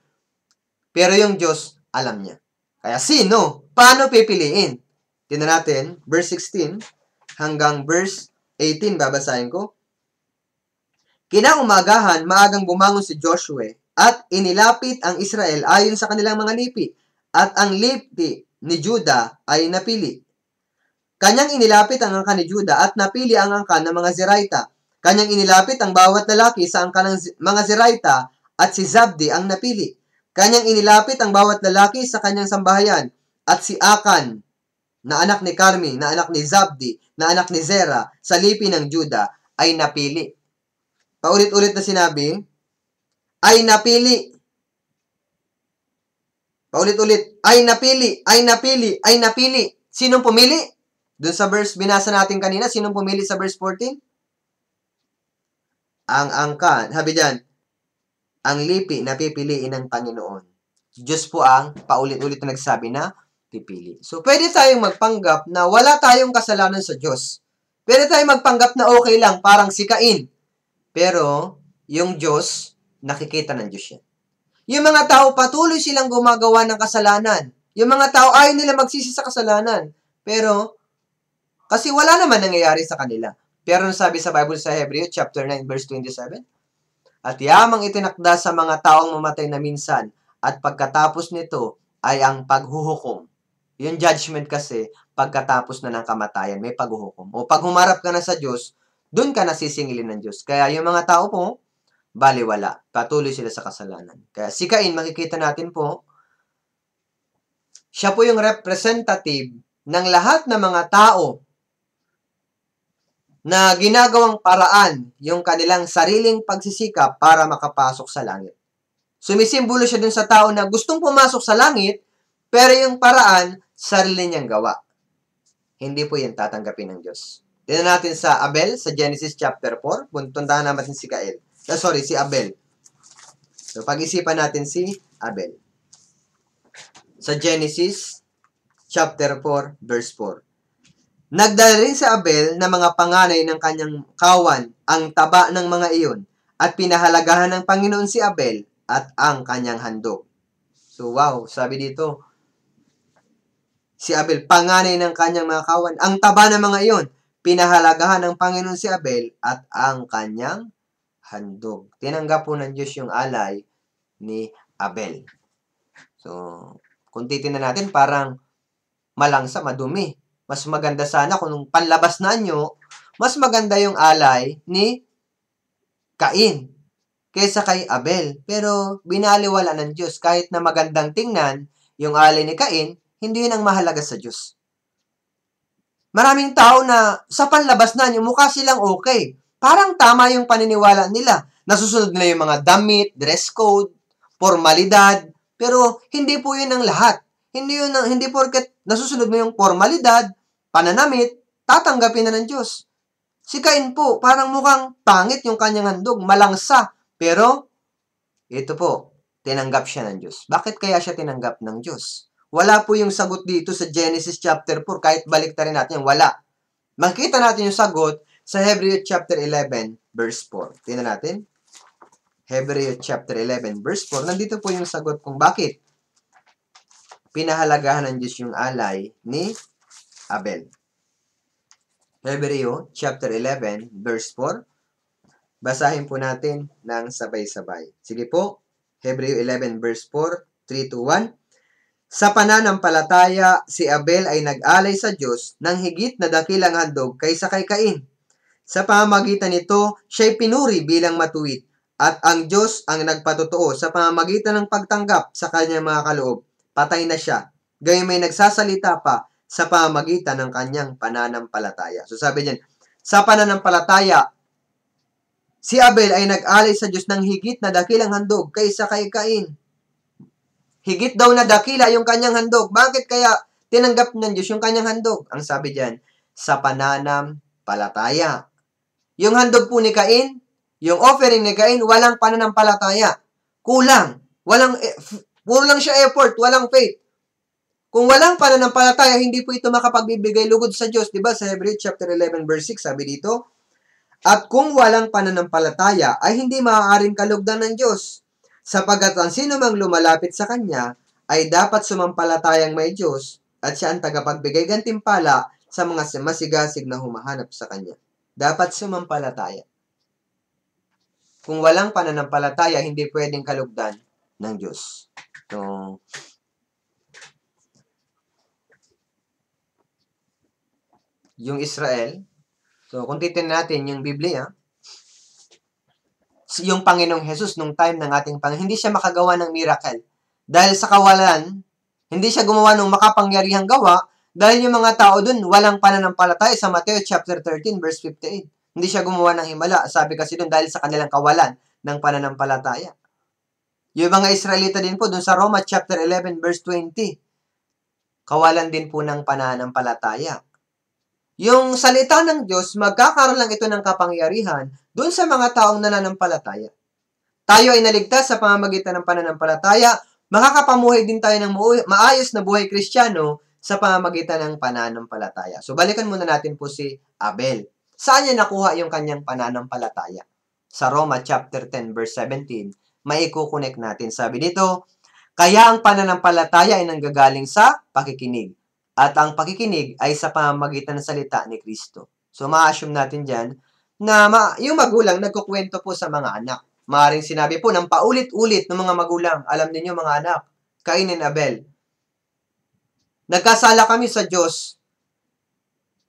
Pero yung Diyos, alam niya. Kaya sino? Paano pipiliin? Tingnan natin, verse 16 hanggang verse 18, babasahin ko. Kinaumagahan, maagang bumangon si Joshua at inilapit ang Israel ayon sa kanilang mga lipi. At ang lipi ni Judah ay napili. Kanyang inilapit ang angkan ni Juda at napili ang angkan ng mga Zeraita. Kanyang inilapit ang bawat lalaki sa angkan ng mga Zeraita at si Zabdi ang napili. Kanyang inilapit ang bawat lalaki sa kanyang sambahayan at si Akan na anak ni Carmi, na anak ni Zabdi, na anak ni Zera sa lipi ng Juda ay napili. Paulit-ulit na sinabi, ay napili. Paulit-ulit, ay napili, ay napili, ay napili. Sinong pumili? Doon sa verse binasa natin kanina, sinong pumili sa verse 14? Ang angkan. Sabi dyan, ang lipi na pipiliin ng Panginoon. Diyos po ang paulit-ulit na nagsabi na pipili. So, pwede tayong magpanggap na wala tayong kasalanan sa Diyos. Pwede tayong magpanggap na okay lang, parang si Cain. Pero, yung Diyos, nakikita ng Diyos yan. Yung mga tao, patuloy silang gumagawa ng kasalanan. Yung mga tao, ayaw nila magsisi sa kasalanan. Pero, kasi wala naman nangyayari sa kanila. Pero sabi sa Bible sa Hebreo, chapter 9, verse 27, at yamang itinakda sa mga taong mamatay na minsan, at pagkatapos nito ay ang paghuhukom. Yung judgment kasi, pagkatapos na ng kamatayan, may paghuhukom. O pag humarap ka na sa Diyos, dun ka nasisingilin ng Diyos. Kaya yung mga tao po, baliwala. Patuloy sila sa kasalanan. Kaya si Cain, makikita natin po, siya po yung representative ng lahat ng mga tao na ginagawang paraan yung kanilang sariling pagsisikap para makapasok sa langit. Sumisimbolo siya dun sa tao na gustong pumasok sa langit, pero yung paraan, sarili niyang gawa. Hindi po yan tatanggapin ng Diyos. Tignan natin sa Abel, sa Genesis chapter 4. Puntundahan natin si Cain. Si Abel. So, pag-isipan natin si Abel. Sa Genesis chapter 4, verse 4. Nagdala rin si Abel na mga panganay ng kanyang kawan, ang taba ng mga iyon, at pinahalagahan ng Panginoon si Abel at ang kanyang handog. So, wow, sabi dito, si Abel, panganay ng kanyang mga kawan, ang taba ng mga iyon, pinahalagahan ng Panginoon si Abel at ang kanyang handog. Tinanggap po ng Diyos yung alay ni Abel. So, kung titingnan natin, parang malangsa, madumi. Mas maganda sana kung panlabas na nyo, mas maganda yung alay ni Cain kaysa kay Abel. Pero binaliwala ng Diyos. Kahit na magandang tingnan, yung alay ni Cain, hindi yun ang mahalaga sa Diyos. Maraming tao na sa panlabas na nyo, mukha silang okay. Parang tama yung paniniwala nila. Nasusunod nila yung mga damit, dress code, formalidad, pero hindi po yun ang lahat. Hindi porket nasusunod mo yung formalidad, pananamit, tatanggapin na ng Diyos. Si Cain po, parang mukhang pangit yung kanyang handog, malangsa. Pero, ito po, tinanggap siya ng Diyos. Bakit kaya siya tinanggap ng Diyos? Wala po yung sagot dito sa Genesis chapter 4, kahit baliktarin natin yan, wala. Makikita natin yung sagot sa Hebreo chapter 11, verse 4. Tingnan natin. Hebreo chapter 11, verse 4. Nandito po yung sagot kung bakit pinahalagahan ng Diyos yung alay ni Abel. Hebreo chapter 11, verse 4. Basahin po natin ng sabay-sabay. Sige po. Hebreo 11, verse 4, 3 to 1. Sa pananampalataya, si Abel ay nag-alay sa Diyos ng higit na dakilang handog kaysa kay Cain. Sa pamamagitan nito, siya'y pinuri bilang matuwid, at ang Diyos ang nagpatotoo sa pamamagitan ng pagtanggap sa kanyang mga kaloob. Patay na siya. Gayun may nagsasalita pa sa pamamagitan ng kanyang pananampalataya. So sabi diyan, sa pananampalataya, si Abel ay nag-alay sa Diyos ng higit na dakilang handog kaysa kay Cain. Higit daw na dakila yung kanyang handog. Bakit kaya tinanggap ng Diyos yung kanyang handog? Ang sabi diyan, sa pananampalataya. Yung handog po ni Cain, yung offering ni Cain, walang pananampalataya. Kulang. Puro lang siya effort, walang faith. Kung walang pananampalataya, hindi po ito makapagbibigay lugod sa Diyos. Diba sa Hebrew chapter 11 verse 6, sabi dito, at kung walang pananampalataya, ay hindi maaaring kalugdan ng Diyos. Sapagkat ang sino mang lumalapit sa Kanya, ay dapat sumampalatayang may Diyos, at siya ang tagapagbigay gantimpala sa mga masigasig na humahanap sa Kanya. Dapat sumampalataya. Kung walang pananampalataya, hindi pwedeng kalugdan ng Diyos. So, yung Israel. So, kung titignan natin yung Biblia, yung Panginoong Jesus nung time ng ating Panginoon, hindi siya makagawa ng miracle. Dahil sa kawalan, hindi siya gumawa ng makapangyarihang gawa dahil yung mga tao dun walang pananampalataya sa Mateo chapter 13 verse 58. Hindi siya gumawa ng himala. Sabi kasi dun dahil sa kanilang kawalan ng pananampalataya. Yung mga Israelita din po dun sa Roma chapter 11 verse 20. Kawalan din po ng pananampalataya. Yung salita ng Diyos, magkakaroon lang ito ng kapangyarihan dun sa mga taong nananampalataya. Tayo ay naligtas sa pamamagitan ng pananampalataya, makakapamuhay din tayo ng maayos na buhay Kristiyano sa pamamagitan ng pananampalataya. So, balikan muna natin po si Abel. Saan niya nakuha yung kanyang pananampalataya? Sa Roma chapter 10 verse 17, maikukonek natin. Sabi dito, kaya ang pananampalataya ay nanggagaling sa pakikinig. At ang pakikinig ay sa pamamagitan ng salita ni Kristo. So, ma-assume natin dyan na yung magulang nagkukwento po sa mga anak. Maaring sinabi po ng paulit-ulit ng mga magulang, alam niyo mga anak, Cain and Abel, nagkasala kami sa Diyos,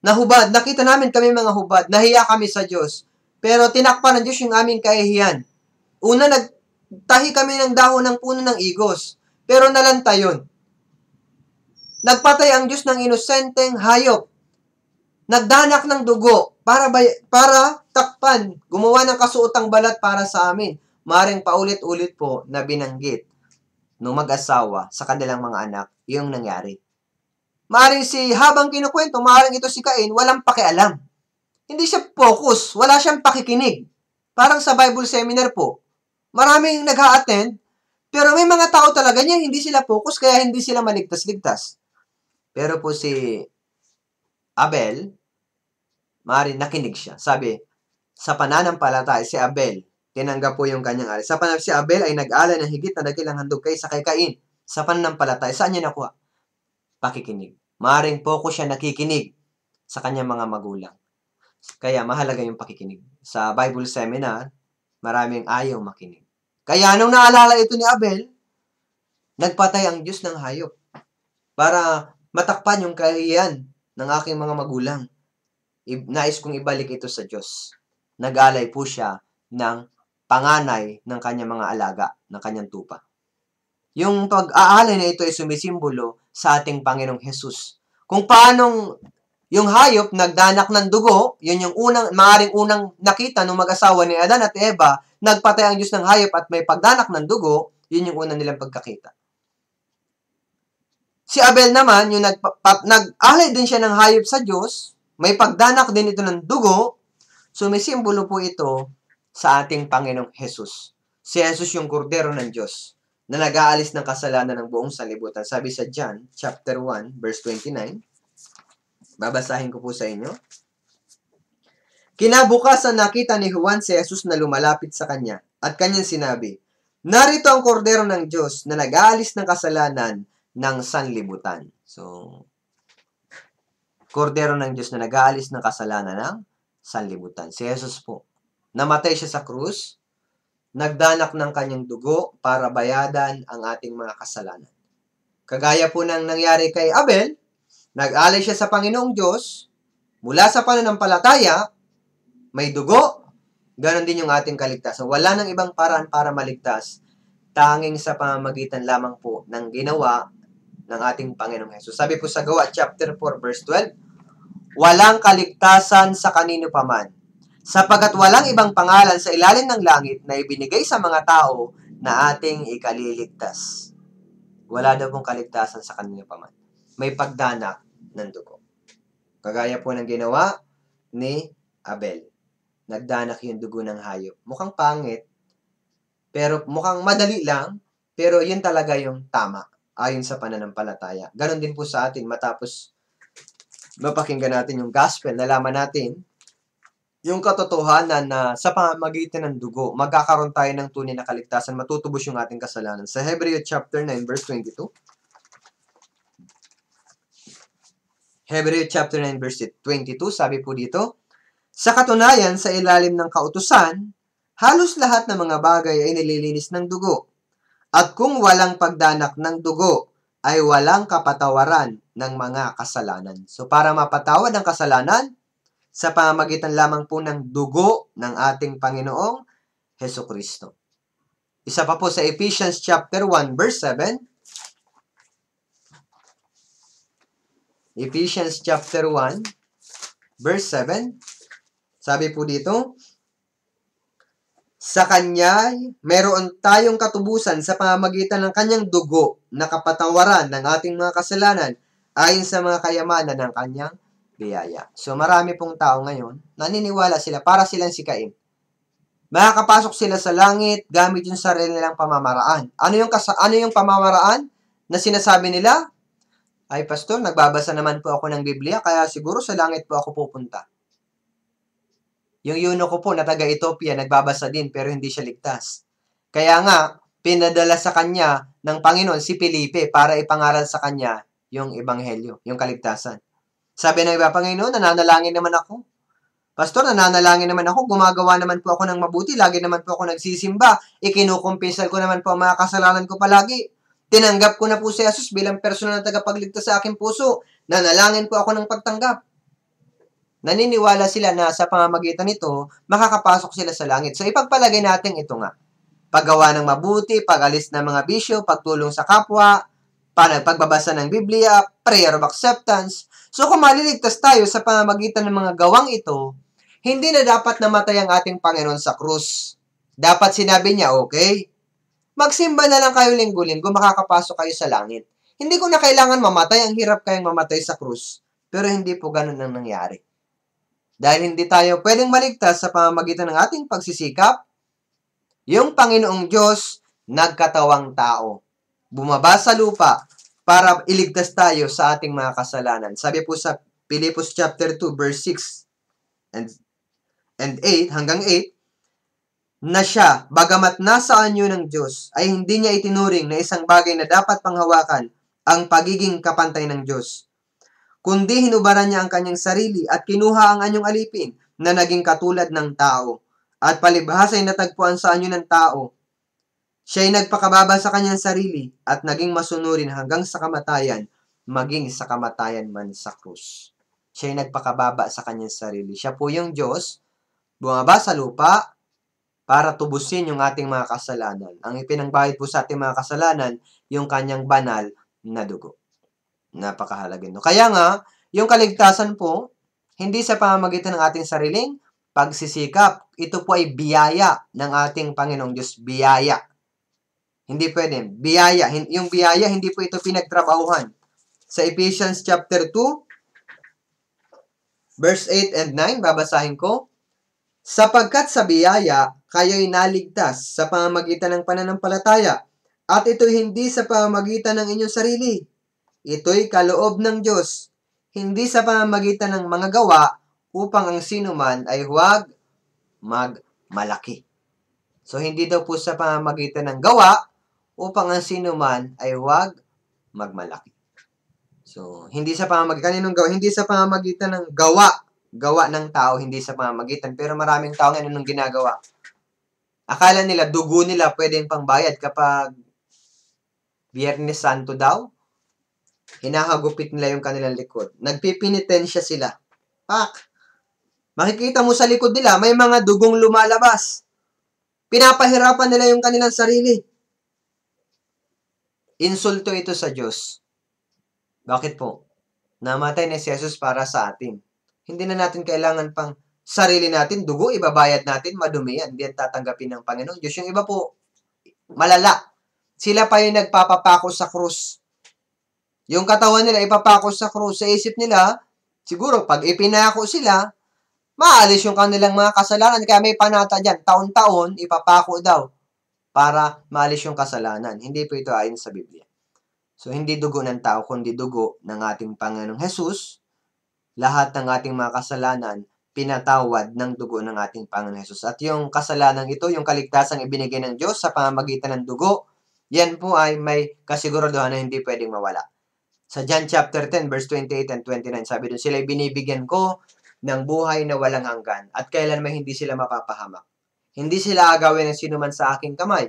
nahubad, nakita namin kami mga hubad, nahiya kami sa Diyos, pero tinakpan ng Diyos yung aming kahihiyan. Una, nagtahi kami ng dahon ng puno ng igos, pero nalanta yun. Nagpatay ang Diyos ng inosenteng hayop. Nagdanak ng dugo para takpan. Gumawa ng kasuotang balat para sa amin. Maring paulit-ulit po na binanggit ng mag-asawa sa kanilang mga anak yung nangyari. Maring habang kinukwento, maring ito si Cain, walang pakialam. Hindi siya focus, wala siyang pakikinig. Parang sa Bible seminar po. Maraming nag-a-attend, pero may mga tao talaga niya, hindi sila focus, kaya hindi sila maligtas-ligtas. Pero po si Abel, maaaring nakinig siya. Sabi, sa pananampalataya, si Abel, tinanggap po yung kanyang alay. Si Abel ay nag-alay ng higit na dakilang handog kaysa kay Cain. Sa pananampalataya, saan niya nakuha? Pakikinig. Maaaring focus siya nakikinig sa kanyang mga magulang. Kaya mahalaga yung pakikinig. Sa Bible seminar, maraming ayaw makinig. Kaya nung naalala ito ni Abel, nagpatay ang Diyos ng hayop para matakpan yung kahihiyan ng aking mga magulang. Nais kong ibalik ito sa Diyos. Nag-alay po siya ng panganay ng kanyang mga alaga, ng kanyang tupa. Yung pag-aalay na ito ay sumisimbolo sa ating Panginoong Jesus. Kung paanong yung hayop nagdanak ng dugo, yun yung maaaring unang nakita ng mag-asawa ni Adan at Eva, nagpatay ang Diyos ng hayop at may pagdanak ng dugo, yun yung unang nilang pagkakita. Si Abel naman, yung nag-alay din siya ng hayop sa Diyos, may pagdanak din ito ng dugo, sumisimbolo po ito sa ating Panginoong Jesus. Si Jesus yung kordero ng Diyos na nag-aalis ng kasalanan ng buong sanlibutan. Sabi sa John, chapter 1, verse 29, babasahin ko po sa inyo. Kinabukasan nakita ni Juan si Jesus na lumalapit sa kanya at kanyang sinabi, narito ang kordero ng Diyos na nag-aalis ng kasalanan ng sanlibutan. So, kordero ng Diyos na nag-aalis ng kasalanan ng sanlibutan. Si Jesus po. Namatay siya sa krus, nagdanak ng kanyang dugo para bayadan ang ating mga kasalanan. Kagaya po ng nangyari kay Abel, nag-alay siya sa Panginoong Diyos, mula sa pananampalataya, may dugo, ganon din yung ating kaligtasan. Wala nang ibang paraan para maligtas, tanging sa pamamagitan lamang po ng ginawa ng ating Panginoong Hesus. Sabi po sa Gawa chapter 4 verse 12, walang kaligtasan sa kanino paman, sapagat walang ibang pangalan sa ilalim ng langit na ibinigay sa mga tao na ating ikaliligtas. Wala daw pong kaligtasan sa kanino paman. May pagdanak ng dugo. Kagaya po ng ginawa ni Abel. Nagdanak yung dugo ng hayop. Mukhang pangit, pero mukhang madali lang, pero yun talaga yung tama. Ayon sa pananampalataya. Ganon din po sa atin matapos mapakinggan natin yung gospel, nalaman natin yung katotohanan na sa pamamagitan ng dugo, magkakaroon tayo ng tunay na kaligtasan, matutubos yung ating kasalanan. Sa Hebreo chapter 9 verse 22. Hebreo chapter 9 verse 22, sabi po dito, sa katunayan, sa ilalim ng kautusan, halos lahat ng mga bagay ay nililinis ng dugo. At kung walang pagdanak ng dugo, ay walang kapatawaran ng mga kasalanan. So, para mapatawad ang kasalanan, sa pamamagitan lamang po ng dugo ng ating Panginoong Hesukristo. Isa pa po sa Ephesians chapter 1 verse 7. Ephesians chapter 1 verse 7. Sabi po dito, sa Kanya, meron tayong katubusan sa pamamagitan ng Kanyang dugo na kapatawaran ng ating mga kasalanan ayon sa mga kayamanan ng Kanyang biyaya. So marami pong tao ngayon, naniniwala sila para silang si Cain. Makakapasok sila sa langit gamit yung sarili nilang pamamaraan. Ano yung pamamaraan na sinasabi nila? Ay, pastor, nagbabasa naman po ako ng Biblia, kaya siguro sa langit po ako pupunta. Yung eunuko po na taga Ethiopia, nagbabasa din pero hindi siya ligtas. Kaya nga, pinadala sa kanya ng Panginoon si Felipe para ipangaral sa kanya yung ebanghelyo, yung kaligtasan. Sabi ng iba, Panginoon, nananalangin naman ako. Pastor, nananalangin naman ako, gumagawa naman po ako ng mabuti, lagi naman po ako nagsisimba, ikinukumpisal ko naman po ang mga kasalanan ko palagi. Tinanggap ko na po si Jesus bilang personal na tagapagligtas sa aking puso. Nanalangin po ako ng pagtanggap. Naniniwala sila na sa pamamagitan nito, makakapasok sila sa langit. So, ipagpalagay natin ito nga. Paggawa ng mabuti, pag-alis ng mga bisyo, pagtulong sa kapwa, pagbabasa ng Biblia, prayer of acceptance. So, kung maliligtas tayo sa pamamagitan ng mga gawang ito, hindi na dapat namatay ang ating Panginoon sa krus. Dapat sinabi niya, okay, magsimba na lang kayo linggo-linggo, makakapasok kayo sa langit. Hindi ko na kailangan mamatay, ang hirap kayong mamatay sa krus. Pero hindi po ganun ang nangyari. Dahil hindi tayo pwedeng maligtas sa pamamagitan ng ating pagsisikap, yung Panginoong Diyos nagkatawang tao. Bumaba sa lupa para iligtas tayo sa ating mga kasalanan. Sabi po sa Philippians chapter 2 verse 6 and 8 hanggang 8, na siya, bagamat nasa anyo ng Diyos, ay hindi niya itinuring na isang bagay na dapat panghawakan ang pagiging kapantay ng Diyos, kundi hinubaran niya ang kanyang sarili at kinuha ang anyong alipin na naging katulad ng tao. At palibhas ay natagpuan sa anyo ng tao. Siya'y nagpakababa sa kanyang sarili at naging masunurin hanggang sa kamatayan, maging sa kamatayan man sa krus. Siya'y nagpakababa sa kanyang sarili. Siya po yung Diyos, bumaba sa lupa para tubusin yung ating mga kasalanan. Ang ipinangbayad po sa ating mga kasalanan, yung kanyang banal na dugo. Napakahalaga no. Kaya nga, yung kaligtasan po, hindi sa pamamagitan ng ating sariling pagsisikap. Ito po ay biyaya ng ating Panginoong Diyos. Biyaya. Hindi pwede. Biyaya. Yung biyaya, hindi po ito pinagtrabahuhan. Sa Ephesians chapter 2, verse 8 and 9, babasahin ko. Sapagkat sa biyaya, kayo'y naligtas sa pamamagitan ng pananampalataya, at ito hindi sa pamamagitan ng inyong sarili. Ito'y kaloob ng Diyos, hindi sa pamamagitan ng mga gawa, upang ang sinuman ay huwag magmalaki. So, hindi daw po sa pamamagitan ng gawa, upang ang sinuman ay huwag magmalaki. So, hindi sa pamamagitan ng gawa, hindi sa pamamagitan ng gawa ng tao, hindi sa pamamagitan. Pero maraming tao ngayon anong ginagawa? Akala nila, dugo nila pwedeng pangbayad kapag Biyernes Santo daw, hinahagupit nila yung kanilang likod. Nagpipinitensya sila. Pak! Makikita mo sa likod nila, may mga dugong lumalabas. Pinapahirapan nila yung kanilang sarili. Insulto ito sa Diyos. Bakit po? Namatay na si Jesus para sa atin. Hindi na natin kailangan pang sarili natin, dugo, ibabayad natin, madumi yan. Hindi yan tatanggapin ng Panginoon Diyos. Yung iba po, malala. Sila pa yung nagpapapako sa krus. Yung katawan nila ipapako sa krus. Sa isip nila, siguro pag ipinako sila, maalis yung kanilang mga kasalanan. Kaya may panata dyan, taon-taon, ipapako daw para maalis yung kasalanan. Hindi po ito ayon sa Biblia. So, hindi dugo ng tao, kundi dugo ng ating Panginoong Jesus. Lahat ng ating mga kasalanan, pinatawad ng dugo ng ating Panginoong Jesus. At yung kasalanan ito, yung kaligtasang ibinigay ng Diyos sa pamamagitan ng dugo, yan po ay may kasiguraduhan na hindi pwedeng mawala. Sa John chapter 10, verse 28 and 29, sabi doon, sila'y binibigyan ko ng buhay na walang hanggan at kailanman hindi sila mapapahamak. Hindi sila agawin ng sinuman sa aking kamay.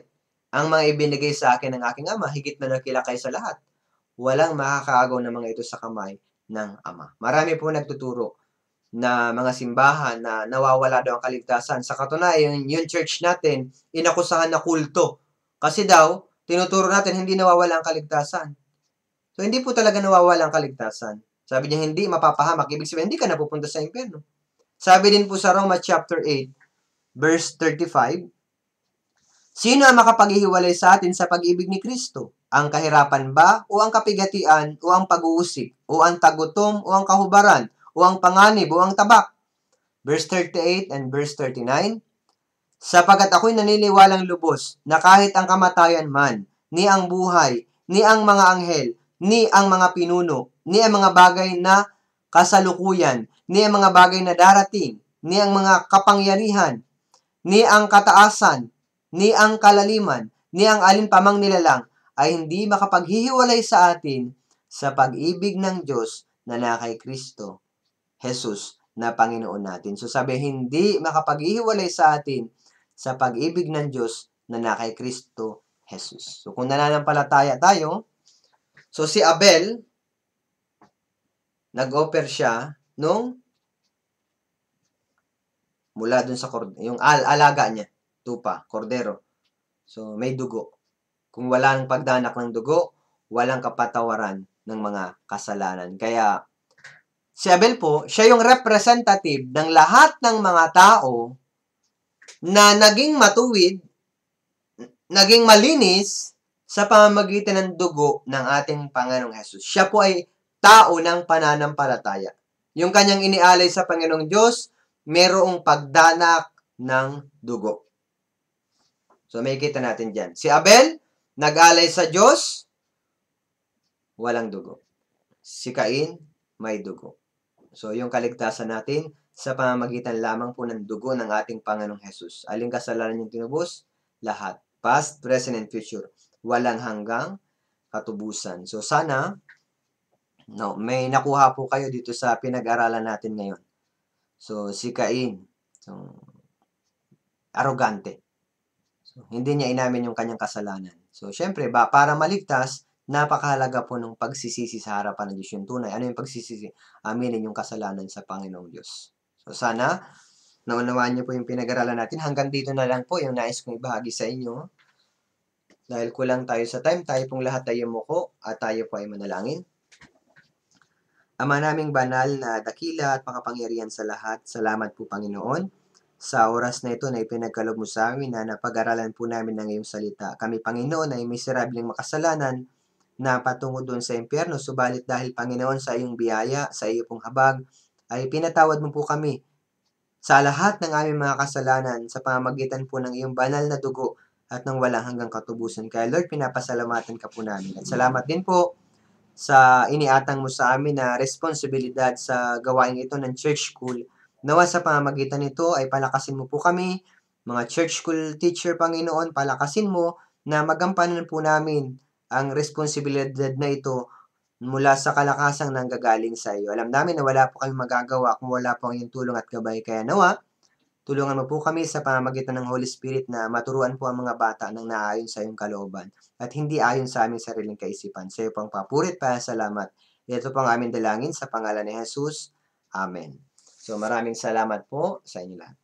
Ang mga ibinigay sa akin ng aking ama, higit na nakilakay sa lahat. walang makakaagaw ng mga ito sa kamay ng Ama. Marami po nagtuturo na mga simbahan na nawawala daw ang kaligtasan. Sa katunayan, yung church natin, inakusahan na kulto. Kasi daw, tinuturo natin hindi nawawala ang kaligtasan. So, hindi po talaga nawawala ang kaligtasan. Sabi niya, hindi mapapahamak. Ibig sabihin, hindi ka napupunta sa impyerno. Sabi din po sa Roma chapter 8, verse 35, sino ang makapaghihiwalay sa atin sa pag-ibig ni Kristo? Ang kahirapan ba, o ang kapigatian, o ang pag-uusik, o ang tagutom, o ang kahubaran, o ang panganib, o ang tabak? Verse 38 and verse 39, sapagkat ako'y naniniwalang lubos na kahit ang kamatayan man, ni ang buhay, ni ang mga anghel, ni ang mga pinuno, ni ang mga bagay na kasalukuyan, ni ang mga bagay na darating, ni ang mga kapangyarihan, ni ang kataasan, ni ang kalaliman, ni ang alinpamang nilalang, ay hindi makapaghihiwalay sa atin sa pag-ibig ng Diyos na kay Kristo Jesus na Panginoon natin. So sabi, hindi makapaghihiwalay sa atin sa pag-ibig ng Diyos na kay Kristo Jesus. So kung nananampalataya tayo, so si Abel, nag-offer siya nung mula dun sa yung alaga niya, tupa, kordero. So may dugo. Kung walang pagdanak ng dugo, walang kapatawaran ng mga kasalanan. Kaya si Abel po, siya yung representative ng lahat ng mga tao na naging matuwid, naging malinis sa pamamagitan ng dugo ng ating Panginoong Hesus. Siya po ay tao ng pananampalataya. Yung kanyang inialay sa Panginoong Diyos, merong pagdanak ng dugo. So may kita natin dyan. Si Abel, nag-alay sa Diyos, walang dugo. Si Cain, may dugo. So yung kaligtasan natin, sa pamamagitan lamang po ng dugo ng ating Panginoong Hesus. Aling kasalanan yung tinubos? Lahat. Past, present, and future. Walang hanggang katubusan. So sana, may nakuha po kayo dito sa pinag-aralan natin ngayon. So si Cain, arrogante. So, hindi niya inamin yung kanyang kasalanan. So syempre, para maligtas, napakahalaga po ng pagsisisi sa harapan ng Diyos yung tunay. Ano yung pagsisisi? Aminin yung kasalanan sa Panginoong Diyos. So sana, naunawaan niyo po yung pinag-aralan natin. Hanggang dito na lang po yung nais kong ibahagi sa inyo. Dahil kulang tayo sa time, tayo pong lahat ay yumuko at tayo po ay manalangin. Ama naming banal na dakila at makapangyarihan sa lahat, salamat po Panginoon. Sa oras na ito na ipinagkaloob mo sa amin na napag-aralan po namin ng iyong salita. Kami Panginoon ay miserableng makasalanan na patungo doon sa impyerno. Subalit dahil Panginoon sa iyong biyaya, sa iyo pong habag, ay pinatawad mo po kami sa lahat ng aming mga kasalanan sa pamamagitan po ng iyong banal na dugo at ng walang hanggang katubusan. Kaya Lord, pinapasalamatan ka po namin. At salamat din po sa iniatang mo sa amin na responsibilidad sa gawain ito ng church school. Nawa sa pamamagitan nito ay palakasin mo po kami, mga church school teacher, Panginoon, palakasin mo na magampanan po namin ang responsibilidad na ito mula sa kalakasang nanggagaling sa iyo. Alam namin na wala po kami magagawa kung wala po ang iyong tulong at gabay. Kaya nawa, tulungan mo po kami sa pamamagitan ng Holy Spirit na maturuan po ang mga bata ng naayon sa iyong kalooban at hindi ayon sa aming sariling kaisipan. Sa iyo pang papurit, salamat. Ito pang aming dalangin sa pangalan ni Jesus. Amen. So maraming salamat po sa inyo lahat.